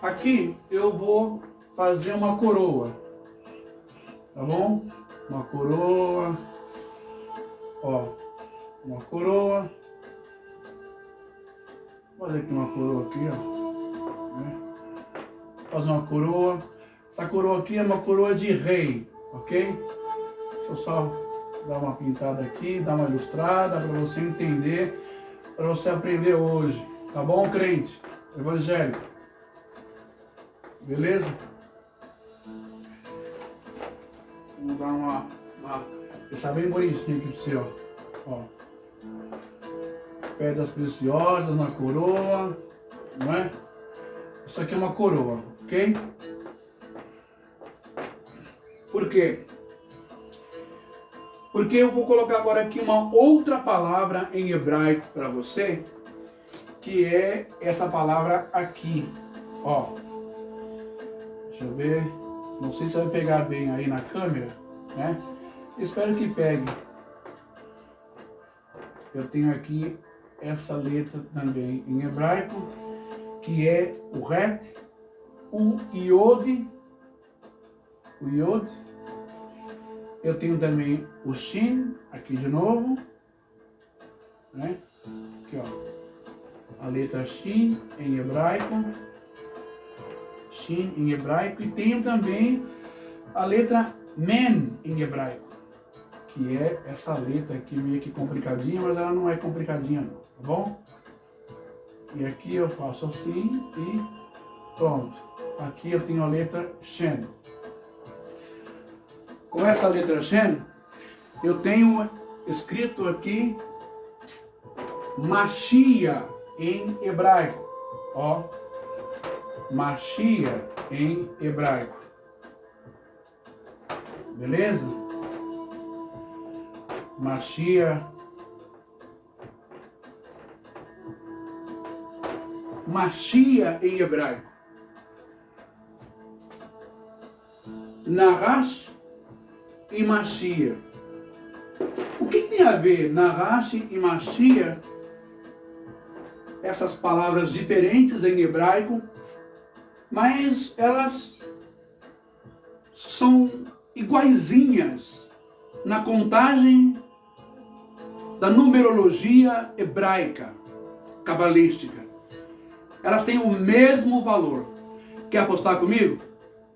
Aqui eu vou fazer uma coroa. Tá bom? Uma coroa. Ó. Uma coroa. Vou fazer aqui uma coroa aqui, ó. Fazer uma coroa. Essa coroa aqui é uma coroa de rei, ok? Deixa eu só dar uma pintada aqui, dar uma ilustrada para você entender, para você aprender hoje. Tá bom, crente? Evangélico? Beleza? Vamos dar uma deixar bem bonitinho aqui para você, ó. Pedras preciosas na coroa, não é? Isso aqui é uma coroa, ok? Por quê? Porque eu vou colocar agora aqui uma outra palavra em hebraico para você, que é essa palavra aqui, ó. Deixa eu ver, não sei se vai pegar bem aí na câmera, né? Espero que pegue. Eu tenho aqui essa letra também em hebraico, que é o Het, o Yod. O Yod. Eu tenho também o Shin, aqui de novo, né? Aqui, ó. a letra Shin em hebraico. Shin em hebraico. E tenho também a letra Men em hebraico, que é essa letra aqui meio que complicadinha, mas ela não é complicadinha não, tá bom? E aqui eu faço assim e pronto. Aqui eu tenho a letra Shen. Com essa letra Shen, eu tenho escrito aqui Mashiach em hebraico. Ó, Mashiach em hebraico. Beleza? Mashiach. Mashiach em hebraico. Nahash e Mashiach. O que tem a ver Nahash e Mashiach? Essas palavras diferentes em hebraico, mas elas são iguaizinhas na contagem da numerologia hebraica, cabalística. Elas têm o mesmo valor. Quer apostar comigo?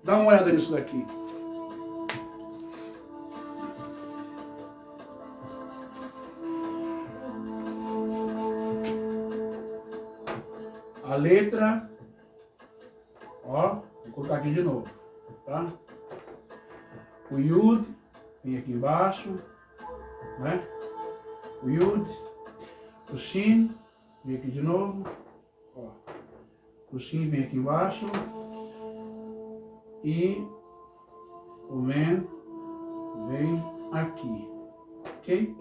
Dá uma olhada nisso daqui. A letra, ó, vou colocar aqui de novo, tá? O Yud vem aqui embaixo, né? O Yud, o Shin vem aqui de novo, ó. O Shin vem aqui embaixo e o Men vem aqui, ok?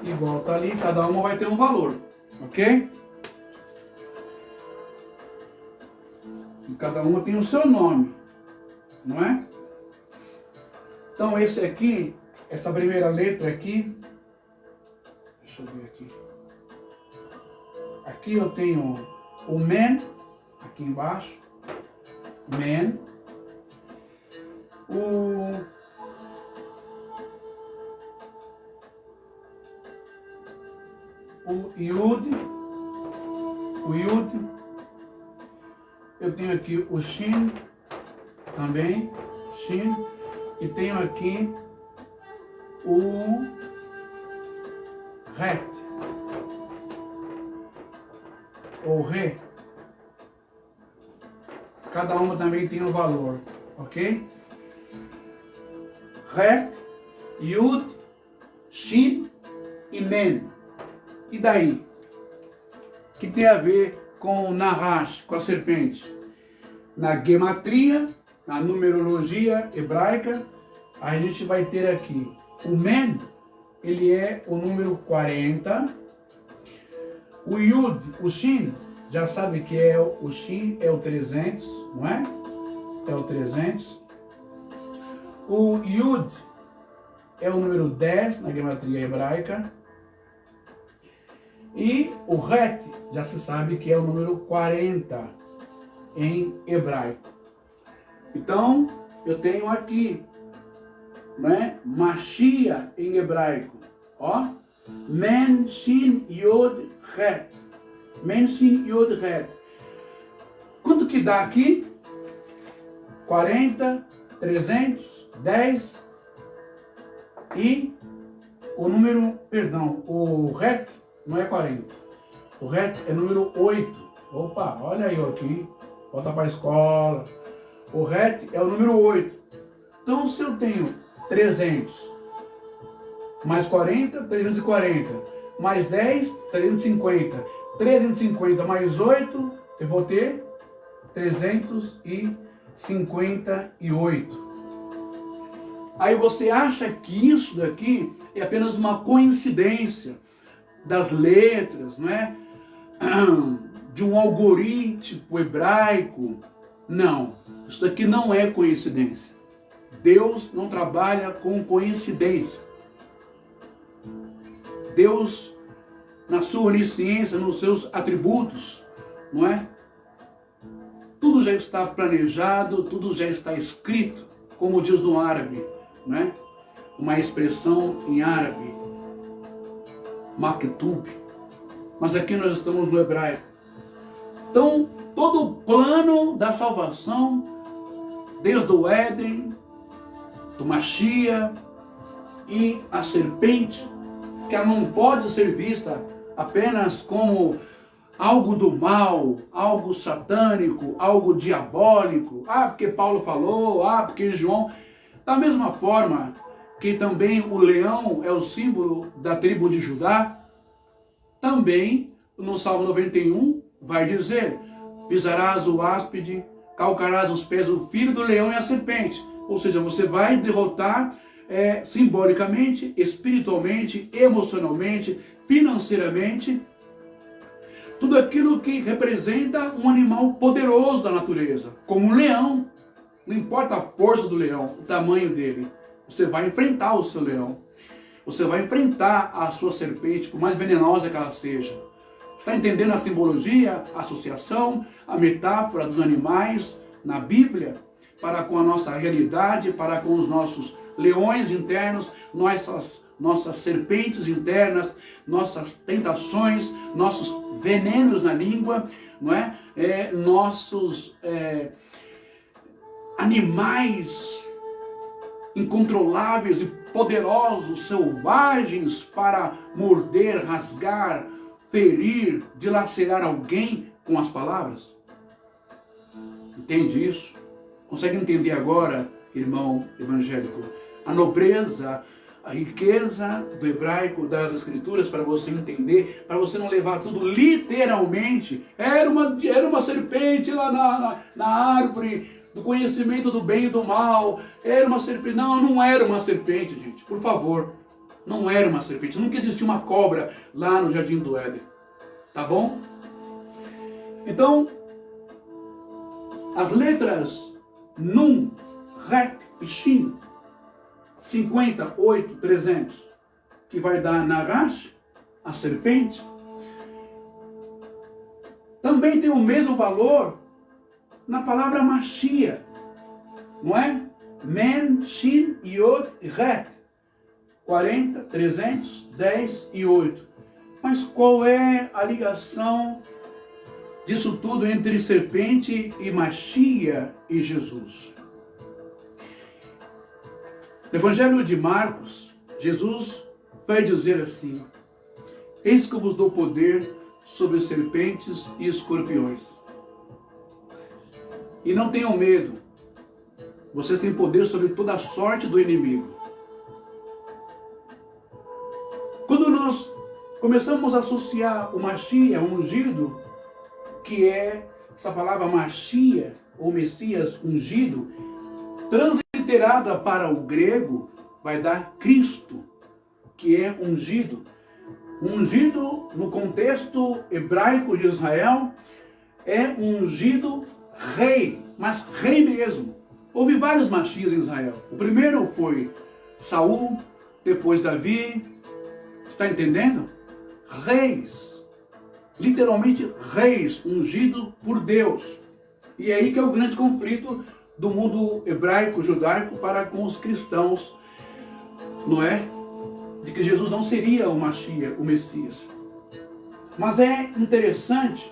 Igual tá ali, cada uma vai ter um valor, ok? E cada uma tem o seu nome, não é? Então esse aqui, essa primeira letra aqui, deixa eu ver aqui. Aqui eu tenho o Men, aqui embaixo, Men. O Yud, eu tenho aqui o Shin, também, Shin, e tenho aqui o Het, ou Re. Cada uma também tem um valor, ok? Het, Yud, Shin e Men. E daí? Que tem a ver com o Nahash, com a serpente? Na gematria, na numerologia hebraica, a gente vai ter aqui o Men, ele é o número 40. O Yud, o Shin, já sabe que é o Shin, é o 300, não é? É o 300. O Yud é o número 10 na gematria hebraica. E o Het, já se sabe que é o número 40 em hebraico. Então, eu tenho aqui, né, Mashiach em hebraico, ó, Men, Shin, Yod, Het. Men, Shin, Yod, Het. Quanto que dá aqui? 40, 300, 10 e o número, perdão, o Het não é 40. O Het é número 8. Opa, olha aí aqui. Volta para a escola. O Het é o número 8. Então, se eu tenho 300, mais 40, 340, mais 10, 350, 350 mais 8, eu vou ter 358. Aí você acha que isso daqui é apenas uma coincidência das letras, né? De um algoritmo hebraico? Não, isso daqui não é coincidência. Deus não trabalha com coincidência. Deus, na sua onisciência, nos seus atributos, não é? Tudo já está planejado, tudo já está escrito, como diz no árabe, não é? Uma expressão em árabe, maktub. mas aqui nós estamos no hebraico. Então, todo o plano da salvação, desde o Éden, do Mashiach e a serpente, que ela não pode ser vista apenas como algo do mal, algo satânico, algo diabólico. Porque Paulo falou, porque João. Da mesma forma que também o leão é o símbolo da tribo de Judá, também no Salmo 91 vai dizer: pisarás o áspide, calcarás os pés do filho do leão e a serpente. Ou seja, você vai derrotar simbolicamente, espiritualmente, emocionalmente, financeiramente, tudo aquilo que representa um animal poderoso da natureza, como um leão. Não importa a força do leão, o tamanho dele, você vai enfrentar o seu leão. Você vai enfrentar a sua serpente, por mais venenosa que ela seja. Está entendendo a simbologia, a associação, a metáfora dos animais na Bíblia para com a nossa realidade, para com os nossos leões internos, nossas serpentes internas, nossas tentações, nossos venenos na língua, não é? Nossos animais incontroláveis e poderosos, selvagens, para morder, rasgar, ferir, dilacerar alguém com as palavras. Entende isso? Consegue entender agora, irmão evangélico, a nobreza, a riqueza do hebraico, das escrituras, para você entender, para você não levar tudo literalmente? Era uma serpente lá na árvore do conhecimento do bem e do mal, era uma serpente. Não era uma serpente, gente, por favor, não era uma serpente, nunca existiu uma cobra lá no Jardim do Éden, tá bom? Então, as letras Nun, Ret e Shin, 58,300, que vai dar Narash, a serpente, também tem o mesmo valor na palavra Mashiach, não é? Men, Shin, Yod e Ret, 40, 300, 10 e 8. Mas qual é a ligação disso tudo entre serpente e Mashiach e Jesus? No Evangelho de Marcos, Jesus vai dizer assim: eis que eu vos dou poder sobre serpentes e escorpiões. E não tenham medo, vocês têm poder sobre toda a sorte do inimigo. Quando nós começamos a associar o Mashiach, o ungido, que é essa palavra Mashiach, ou Messias ungido, transliterada para o grego, vai dar Cristo, que é ungido. Ungido, no contexto hebraico de Israel, é ungido rei, mas rei mesmo. Houve vários Mashiachs em Israel. O primeiro foi Saul, depois Davi. Está entendendo? Reis. Literalmente reis, ungido por Deus. E é aí que é o grande conflito do mundo hebraico, judaico, para com os cristãos, não é? De que Jesus não seria o Mashiach, o Messias. Mas é interessante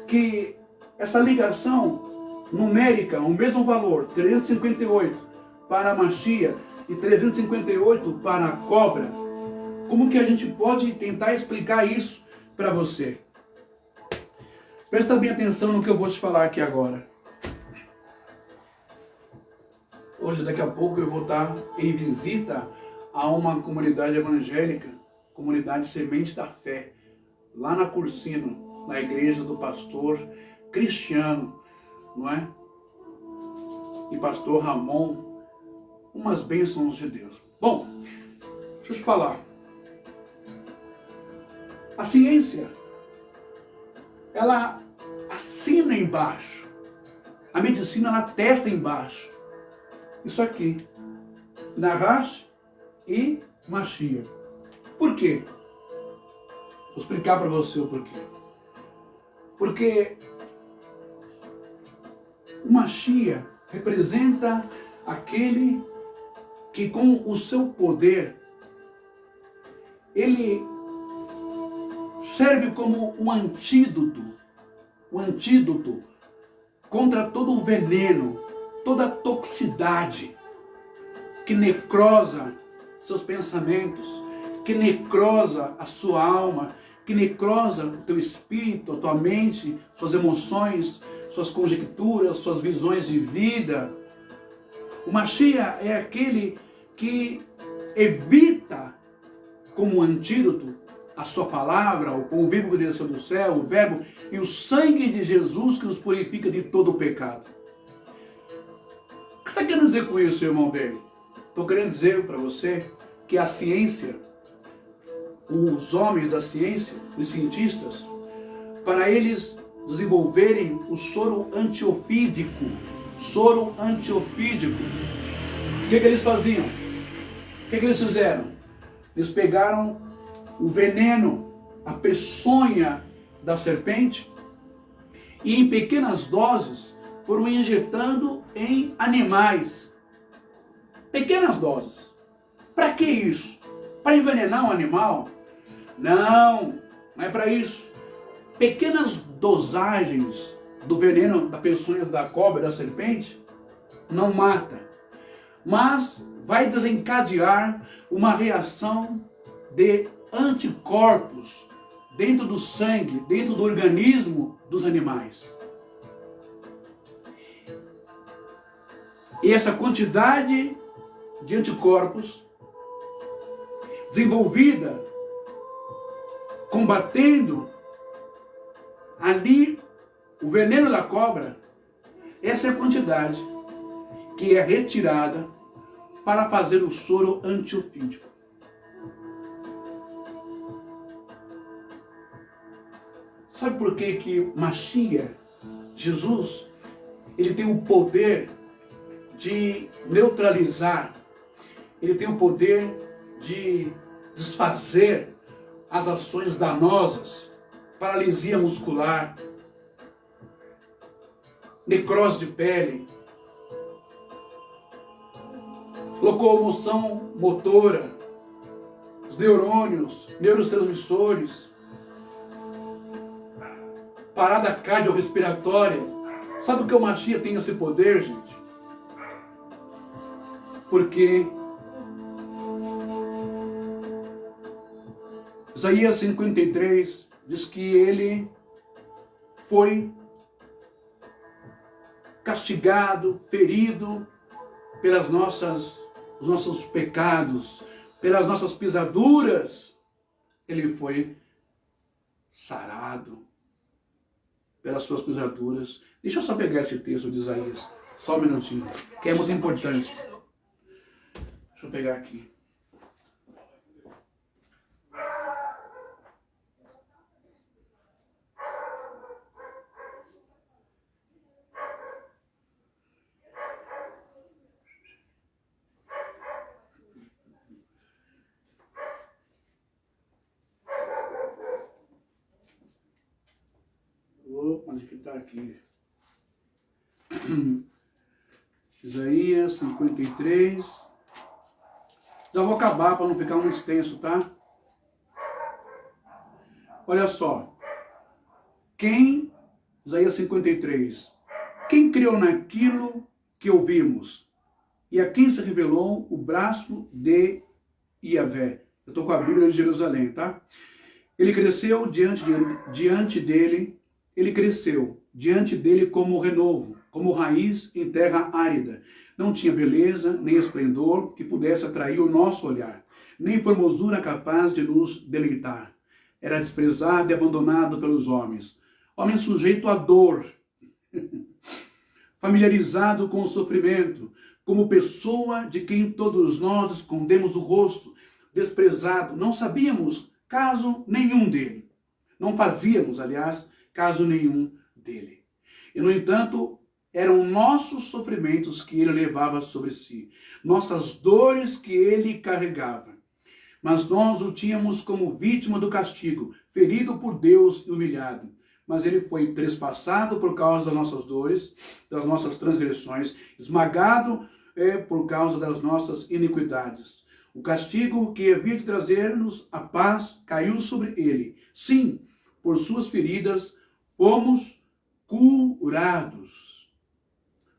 que essa ligação numérica, o mesmo valor, 358 para Mashiach e 358 para a cobra, como que a gente pode tentar explicar isso para você? Presta bem atenção no que eu vou te falar aqui agora. Hoje, daqui a pouco, eu vou estar em visita a uma comunidade evangélica, comunidade Semente da Fé, lá na Cursino, na igreja do pastor Cristiano, não é? E pastor Ramon, umas bênçãos de Deus. Bom, deixa eu te falar. A ciência, ela assina embaixo. A medicina, ela testa embaixo. Isso aqui. Narash e Mashiach. Por quê? Vou explicar para você o porquê. Porque o Mashiach representa aquele que com o seu poder, ele serve como um antídoto contra todo o veneno, toda a toxicidade que necrosa seus pensamentos, que necrosa a sua alma, que necrosa o teu espírito, a tua mente, suas emoções, suas conjecturas, suas visões de vida. O Mashiach é aquele que evita, como antídoto, a sua palavra, o pão vivo que desceu do céu, o verbo e o sangue de Jesus que nos purifica de todo o pecado. O que você está querendo dizer com isso, irmão dele? Estou querendo dizer para você que a ciência, os homens da ciência, os cientistas, para eles desenvolverem o soro antiofídico, o que eles faziam? O que eles fizeram? Eles pegaram o veneno, a peçonha da serpente e em pequenas doses foram injetando em animais. Pequenas doses. Para que isso? Para envenenar um animal? Não é para isso. Pequenas dosagens do veneno da peçonha da cobra, da serpente, não mata, mas vai desencadear uma reação de anticorpos dentro do sangue, dentro do organismo dos animais. E essa quantidade de anticorpos desenvolvida, combatendo ali o veneno da cobra, essa é a quantidade que é retirada para fazer o soro antiofídico. Sabe por que Mashiach, Jesus, ele tem o poder de neutralizar, ele tem o poder de desfazer as ações danosas, paralisia muscular, necrose de pele, locomoção motora, os neurônios, neurotransmissores, parada cardiorrespiratória. Sabe o que o Mashiach tem esse poder, gente? Porque Isaías 53 diz que ele foi castigado, ferido pelos nossos pecados, pelas nossas pisaduras. Ele foi sarado pelas suas pisaduras. Deixa eu só pegar esse texto de Isaías, só um minutinho, que é muito importante. Deixa eu pegar aqui. Onde que está aqui? Isaías 53. Já vou acabar para não ficar muito extenso, tá? Olha só. Isaías 53. Quem criou naquilo que ouvimos? E a quem se revelou o braço de Yahvé? Eu estou com a Bíblia de Jerusalém, tá? Ele cresceu diante dele. Ele cresceu diante dele como renovo, como raiz em terra árida. Não tinha beleza, nem esplendor que pudesse atrair o nosso olhar, nem formosura capaz de nos deleitar. Era desprezado e abandonado pelos homens. Homem sujeito à dor, familiarizado com o sofrimento, como pessoa de quem todos nós escondemos o rosto, desprezado, não sabíamos caso nenhum dele. Não fazíamos, aliás, caso nenhum dele. E, no entanto, eram nossos sofrimentos que ele levava sobre si, nossas dores que ele carregava. Mas nós o tínhamos como vítima do castigo, ferido por Deus e humilhado. Mas ele foi trespassado por causa das nossas dores, das nossas transgressões, esmagado por causa das nossas iniquidades. O castigo que havia de trazer-nos a paz caiu sobre ele. Sim, por suas feridas fomos curados.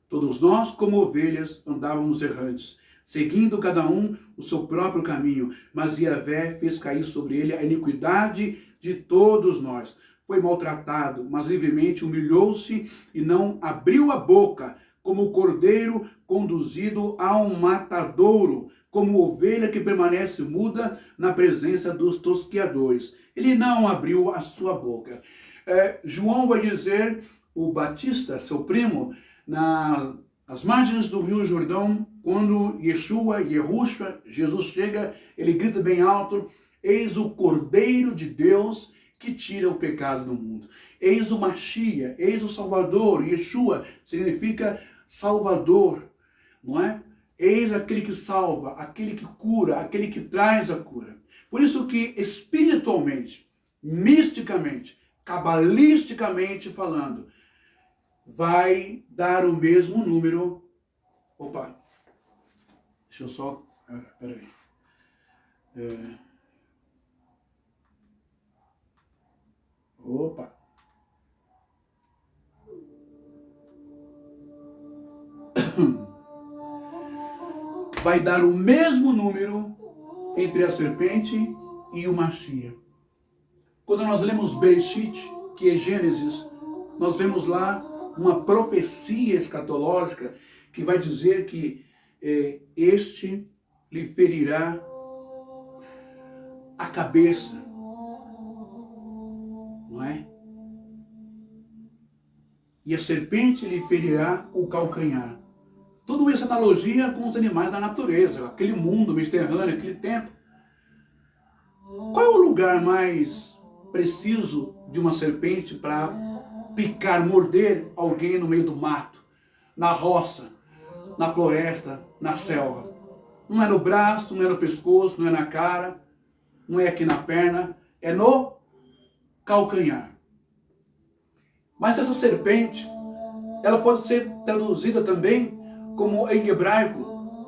Todos nós, como ovelhas, andávamos errantes, seguindo cada um o seu próprio caminho, mas Yahvé fez cair sobre ele a iniquidade de todos nós. Foi maltratado, mas livremente humilhou-se e não abriu a boca, como o cordeiro conduzido a um matadouro, como ovelha que permanece muda na presença dos tosqueadores. Ele não abriu a sua boca. João vai dizer, o Batista, seu primo, nas margens do Rio Jordão, quando Yahushua, Jesus chega, ele grita bem alto: eis o Cordeiro de Deus que tira o pecado do mundo. Eis o Mashiach, eis o Salvador. Yeshua significa Salvador, não é? Eis aquele que salva, aquele que cura, aquele que traz a cura. Por isso que espiritualmente, misticamente, cabalisticamente falando, vai dar o mesmo número. Opa, deixa eu só, peraí. Opa. Vai dar o mesmo número entre a serpente e o Mashiach. Quando nós lemos Bereshit, que é Gênesis, nós vemos lá uma profecia escatológica que vai dizer que este lhe ferirá a cabeça, não é? E a serpente lhe ferirá o calcanhar. Tudo isso é analogia com os animais da natureza, aquele mundo mediterrâneo, aquele tempo. Qual é o lugar mais preciso de uma serpente para picar, morder alguém no meio do mato, na roça, na floresta, na selva? Não é no braço, não é no pescoço, não é na cara, não é aqui na perna, é no calcanhar. Mas essa serpente, ela pode ser traduzida também como em hebraico,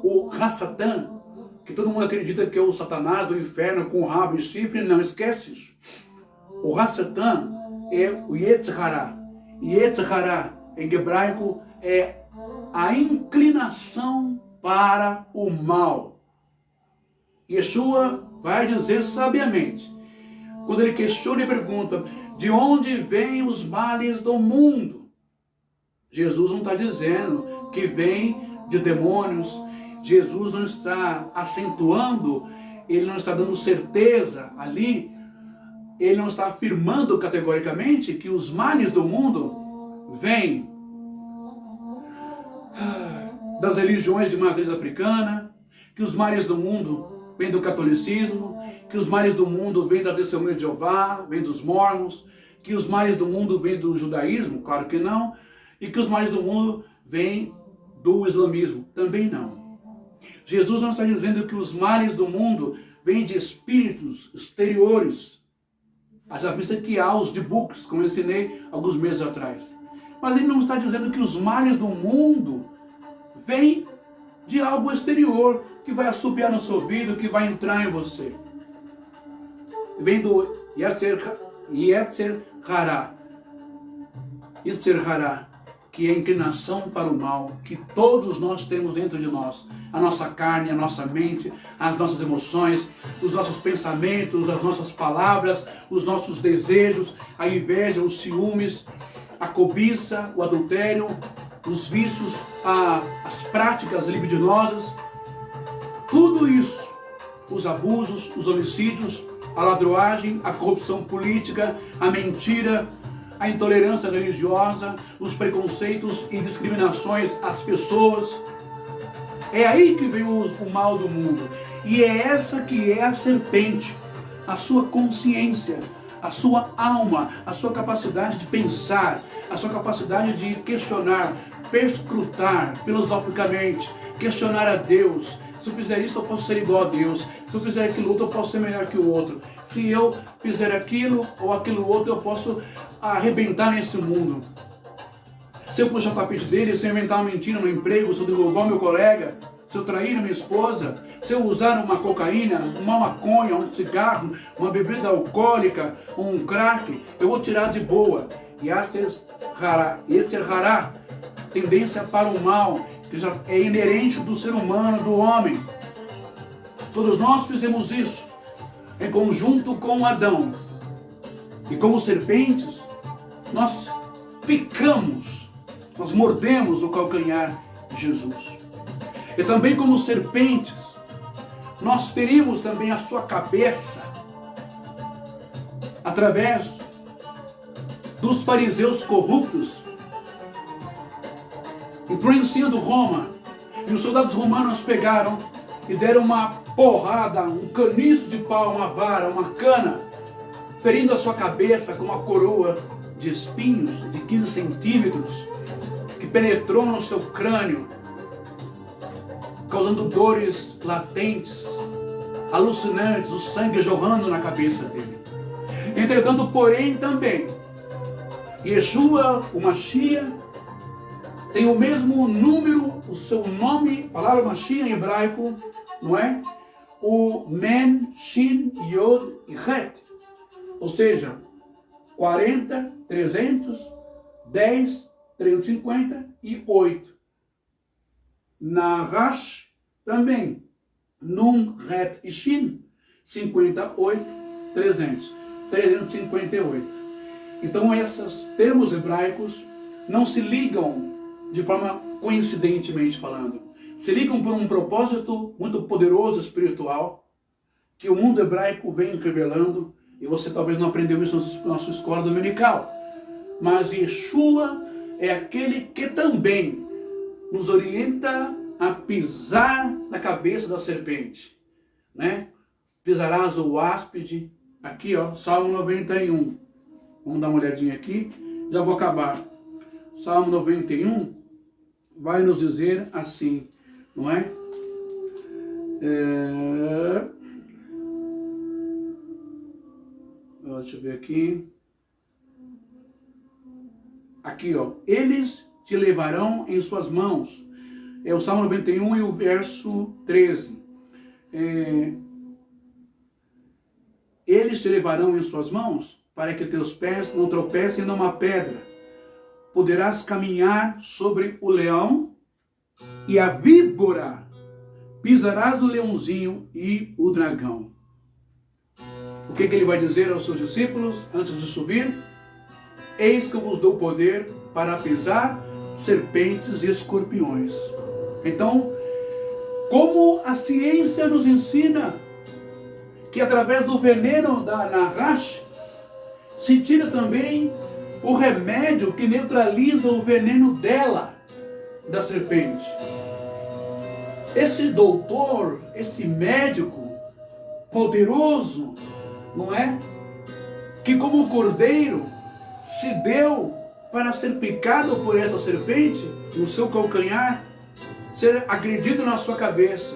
o Hassatan, que todo mundo acredita que é o Satanás do inferno com rabo e chifre. Não, esquece isso. O Hassatan é o Yetzer Hara. Yetzer Hara, em hebraico, é a inclinação para o mal. Yeshua vai dizer sabiamente, quando ele questiona e pergunta: de onde vêm os males do mundo? Jesus não está dizendo que vem de demônios. Jesus não está acentuando, ele não está dando certeza ali, ele não está afirmando categoricamente que os males do mundo vêm das religiões de matriz africana, que os males do mundo vêm do catolicismo, que os males do mundo vêm da Testemunha de Jeová, vêm dos mormons, que os males do mundo vêm do judaísmo, claro que não, e que os males do mundo vêm do islamismo, também não. Jesus não está dizendo que os males do mundo vêm de espíritos exteriores, haja vista que há os debuks, como eu ensinei alguns meses atrás. Mas ele não está dizendo que os males do mundo vêm de algo exterior, que vai assobiar no seu ouvido, que vai entrar em você. Vem do Yetzer Hara, que é a inclinação para o mal, que todos nós temos dentro de nós. A nossa carne, a nossa mente, as nossas emoções, os nossos pensamentos, as nossas palavras, os nossos desejos, a inveja, os ciúmes, a cobiça, o adultério, os vícios, as práticas libidinosas. Tudo isso, os abusos, os homicídios, a ladroagem, a corrupção política, a mentira, a intolerância religiosa, os preconceitos e discriminações às pessoas. É aí que vem o mal do mundo. E é essa que é a serpente, a sua consciência, a sua alma, a sua capacidade de pensar, a sua capacidade de questionar, perscrutar filosoficamente, questionar a Deus. Se eu fizer isso, eu posso ser igual a Deus. Se eu fizer aquilo outro, eu posso ser melhor que o outro. Se eu fizer aquilo ou aquilo outro, eu posso arrebentar nesse mundo. Se eu puxar o tapete dele, se eu inventar uma mentira no emprego, se eu derrubar meu colega, se eu trair a minha esposa, Se eu usar uma cocaína, uma maconha, um cigarro, uma bebida alcoólica, um crack, eu vou tirar de boa. E Yetzer Hará, tendência para o mal, que já é inerente do ser humano, do homem. Todos nós fizemos isso, em conjunto com Adão. E como serpentes, nós picamos, nós mordemos o calcanhar de Jesus. E também como serpentes, nós ferimos também a sua cabeça, através dos fariseus corruptos, influenciando Roma. E os soldados romanos pegaram e deram uma porrada, um caniço de pau, uma vara, uma cana, ferindo a sua cabeça com uma coroa de espinhos de 15 centímetros, que penetrou no seu crânio, causando dores latentes, alucinantes, o sangue jorrando na cabeça dele. Entretanto, porém, também, Yeshua, o Mashiach, tem o mesmo número, o seu nome, a palavra Mashiach em hebraico, não é? O Men, Shin, Yod e Het. Ou seja, 40, 300, 10, 350 e 8. Nahash também. Nun, Het e Shin, 58, 300. 358. Então esses termos hebraicos não se ligam de forma coincidentemente falando. Se ligam por um propósito muito poderoso espiritual que o mundo hebraico vem revelando, e você talvez não aprendeu isso na sua escola dominical. Mas Yeshua é aquele que também nos orienta a pisar na cabeça da serpente, né? Pisarás o áspide, aqui ó, Salmo 91. Vamos dar uma olhadinha aqui, já vou acabar. Salmo 91 vai nos dizer assim, não é? Deixa eu ver aqui. Aqui, ó. Eles te levarão em suas mãos. É o Salmo 91 e o verso 13. Eles te levarão em suas mãos para que teus pés não tropecem numa pedra. Poderás caminhar sobre o leão e a víbora. Pisarás o leãozinho e o dragão. O que ele vai dizer aos seus discípulos antes de subir? Eis que eu vos dou poder para pisar serpentes e escorpiões. Então, como a ciência nos ensina que através do veneno da Nahash se tira também o remédio que neutraliza o veneno dela, da serpente. Esse doutor, esse médico poderoso, não é? Que como cordeiro se deu para ser picado por essa serpente no seu calcanhar, ser agredido na sua cabeça.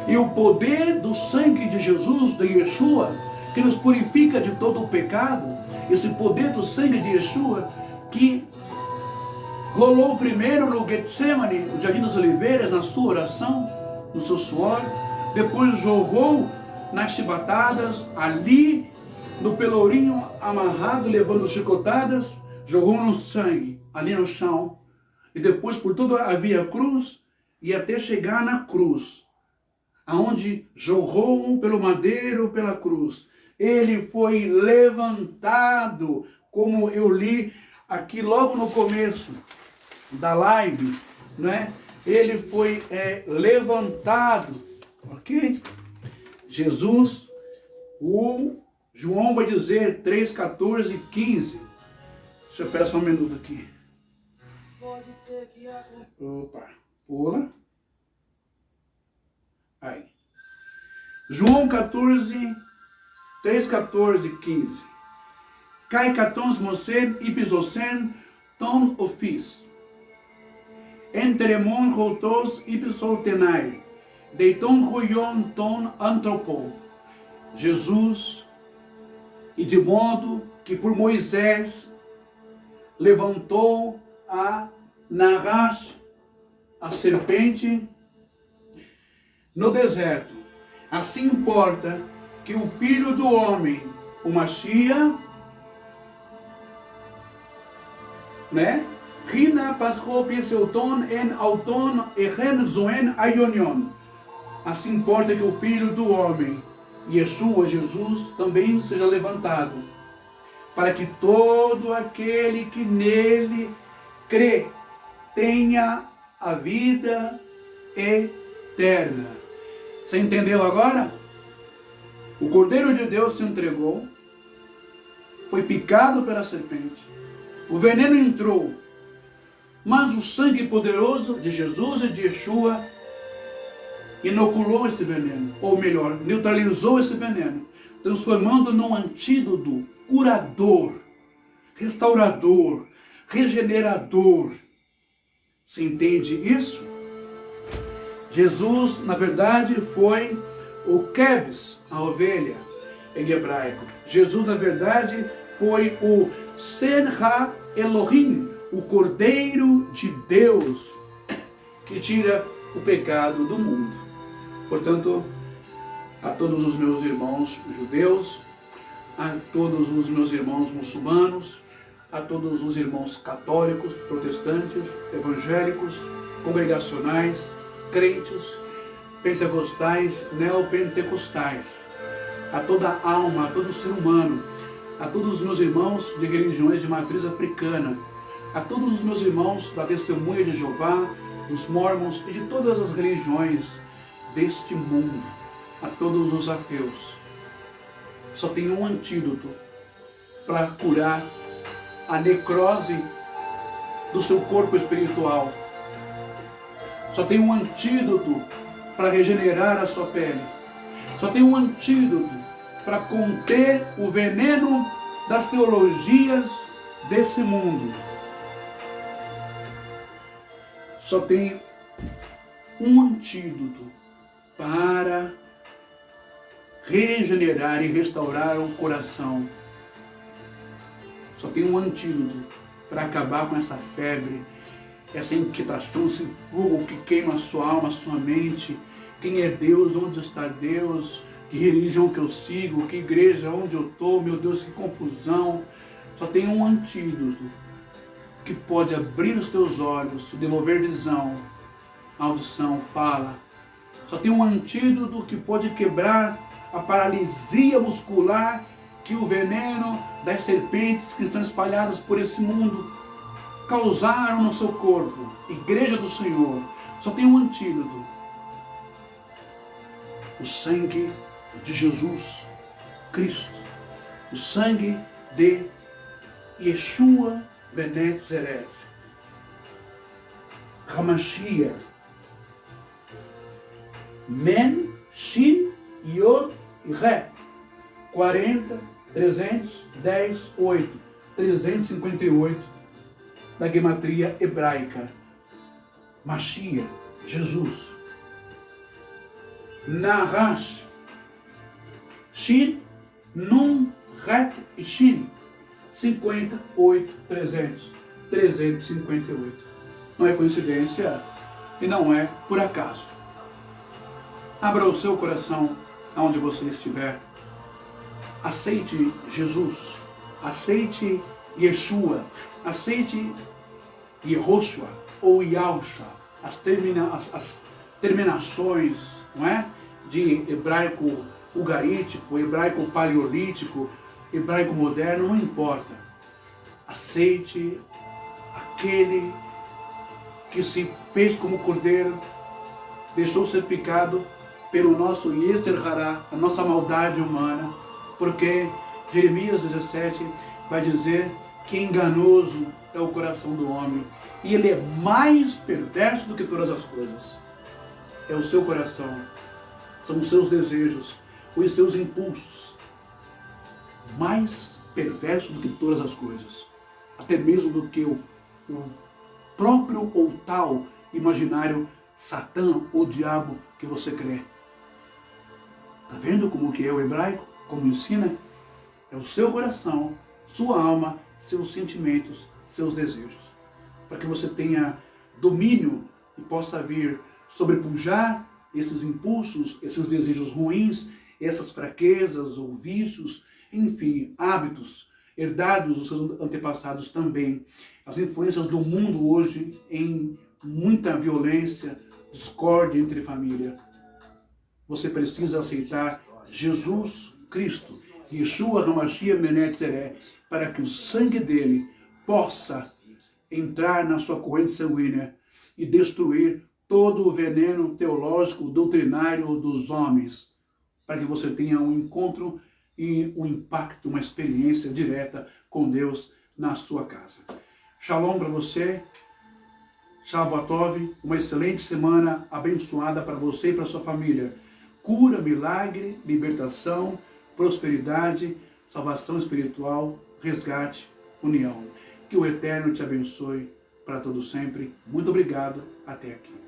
E o poder do sangue de Jesus, de Yeshua, que nos purifica de todo o pecado, esse poder do sangue de Yeshua, que rolou primeiro no Getsemane, no Jardim das Oliveiras, na sua oração, no seu suor, depois jorrou nas chibatadas, ali no pelourinho amarrado, levando chicotadas, jorrou no sangue, ali no chão, e depois por toda a via cruz, e até chegar na cruz, aonde jorrou pelo madeiro, pela cruz. Ele foi levantado, como eu li aqui logo no começo da live, né? Ele foi levantado, ok? Jesus, o João vai dizer 3, 14, 15. Deixa eu esperar só um minuto aqui. Opa, pula. Aí. João 14, 3, 14, 15. Kai katons mosen ipisosen ton ofis. Entremon rotos ipisoltenai. Deiton ruyon ton antropo. Jesus, e de modo que por Moisés levantou a Nahash, a serpente, no deserto. Assim importa que o Filho do Homem, o Mashiach, né? Rina Pascho Piseuton en Auton Ehen Zoen Aionion. Assim importa que o Filho do Homem, Yeshua, Jesus, também seja levantado, para que todo aquele que nele crê tenha a vida eterna. Você entendeu agora? O Cordeiro de Deus se entregou, foi picado pela serpente, o veneno entrou, mas o sangue poderoso de Jesus e de Yeshua inoculou esse veneno, ou melhor, neutralizou esse veneno, transformando num antídoto curador, restaurador, regenerador. Você entende isso? Jesus, na verdade, foi o Keves, a ovelha, em hebraico. Jesus, na verdade, foi o Sen Ha-Elohim, o Cordeiro de Deus, que tira o pecado do mundo. Portanto, a todos os meus irmãos judeus, a todos os meus irmãos muçulmanos, a todos os irmãos católicos, protestantes, evangélicos, congregacionais, crentes, pentecostais, neopentecostais, a toda alma, a todo ser humano, a todos os meus irmãos de religiões de matriz africana, a todos os meus irmãos da Testemunha de Jeová, dos Mormons e de todas as religiões deste mundo, a todos os ateus. Só tem um antídoto para curar a necrose do seu corpo espiritual. Só tem um antídoto para regenerar a sua pele. Só tem um antídoto para conter o veneno das teologias desse mundo. Só tem um antídoto para regenerar e restaurar o coração. Só tem um antídoto para acabar com essa febre, essa inquietação, esse fogo que queima a sua alma, a sua mente. Quem é Deus? Onde está Deus? Que religião que eu sigo? Que igreja? Onde eu estou? Meu Deus, que confusão. Só tem um antídoto que pode abrir os teus olhos, te devolver visão, audição, fala. Só tem um antídoto que pode quebrar a paralisia muscular que o veneno das serpentes que estão espalhadas por esse mundo causaram no seu corpo. Igreja do Senhor, só tem um antídoto: o sangue de Jesus Cristo, o sangue de Yeshua Ben Zeret, Hamashiach, Men, Shin, Yod e Ret, 40, 310, 8, 358, da gematria hebraica. Mashiach, Jesus. Nahash, Shin, Nun, Ret e Shin, 58, 300, 358. Não é coincidência e não é por acaso. Abra o seu coração aonde você estiver. Aceite Jesus, aceite Yeshua, aceite Yehoshua ou Yahusha, as terminações, não é? De hebraico ugarítico, hebraico paleolítico, hebraico moderno, não importa. Aceite aquele que se fez como cordeiro, deixou ser picado pelo nosso Yetzer Hará, a nossa maldade humana, porque Jeremias 17 vai dizer que enganoso é o coração do homem, e ele é mais perverso do que todas as coisas. É o seu coração, são os seus desejos, os seus impulsos, mais perverso do que todas as coisas, até mesmo do que o próprio ou tal imaginário Satã ou diabo que você crê. Está vendo como que é o hebraico? Como ensina? É o seu coração, sua alma, seus sentimentos, seus desejos. Para que você tenha domínio e possa vir sobrepujar esses impulsos, esses desejos ruins, essas fraquezas ou vícios, enfim, hábitos herdados dos seus antepassados também. As influências do mundo hoje em muita violência, discórdia entre família. Você precisa aceitar Jesus Cristo, Yeshua HaMashiach Ben Yetzirah, para que o sangue dele possa entrar na sua corrente sanguínea e destruir todo o veneno teológico, doutrinário dos homens, para que você tenha um encontro e um impacto, uma experiência direta com Deus na sua casa. Shalom para você, Shavuot, uma excelente semana abençoada para você e para sua família. Cura, milagre, libertação, prosperidade, salvação espiritual, resgate, união. Que o Eterno te abençoe para todo sempre. Muito obrigado. Até aqui.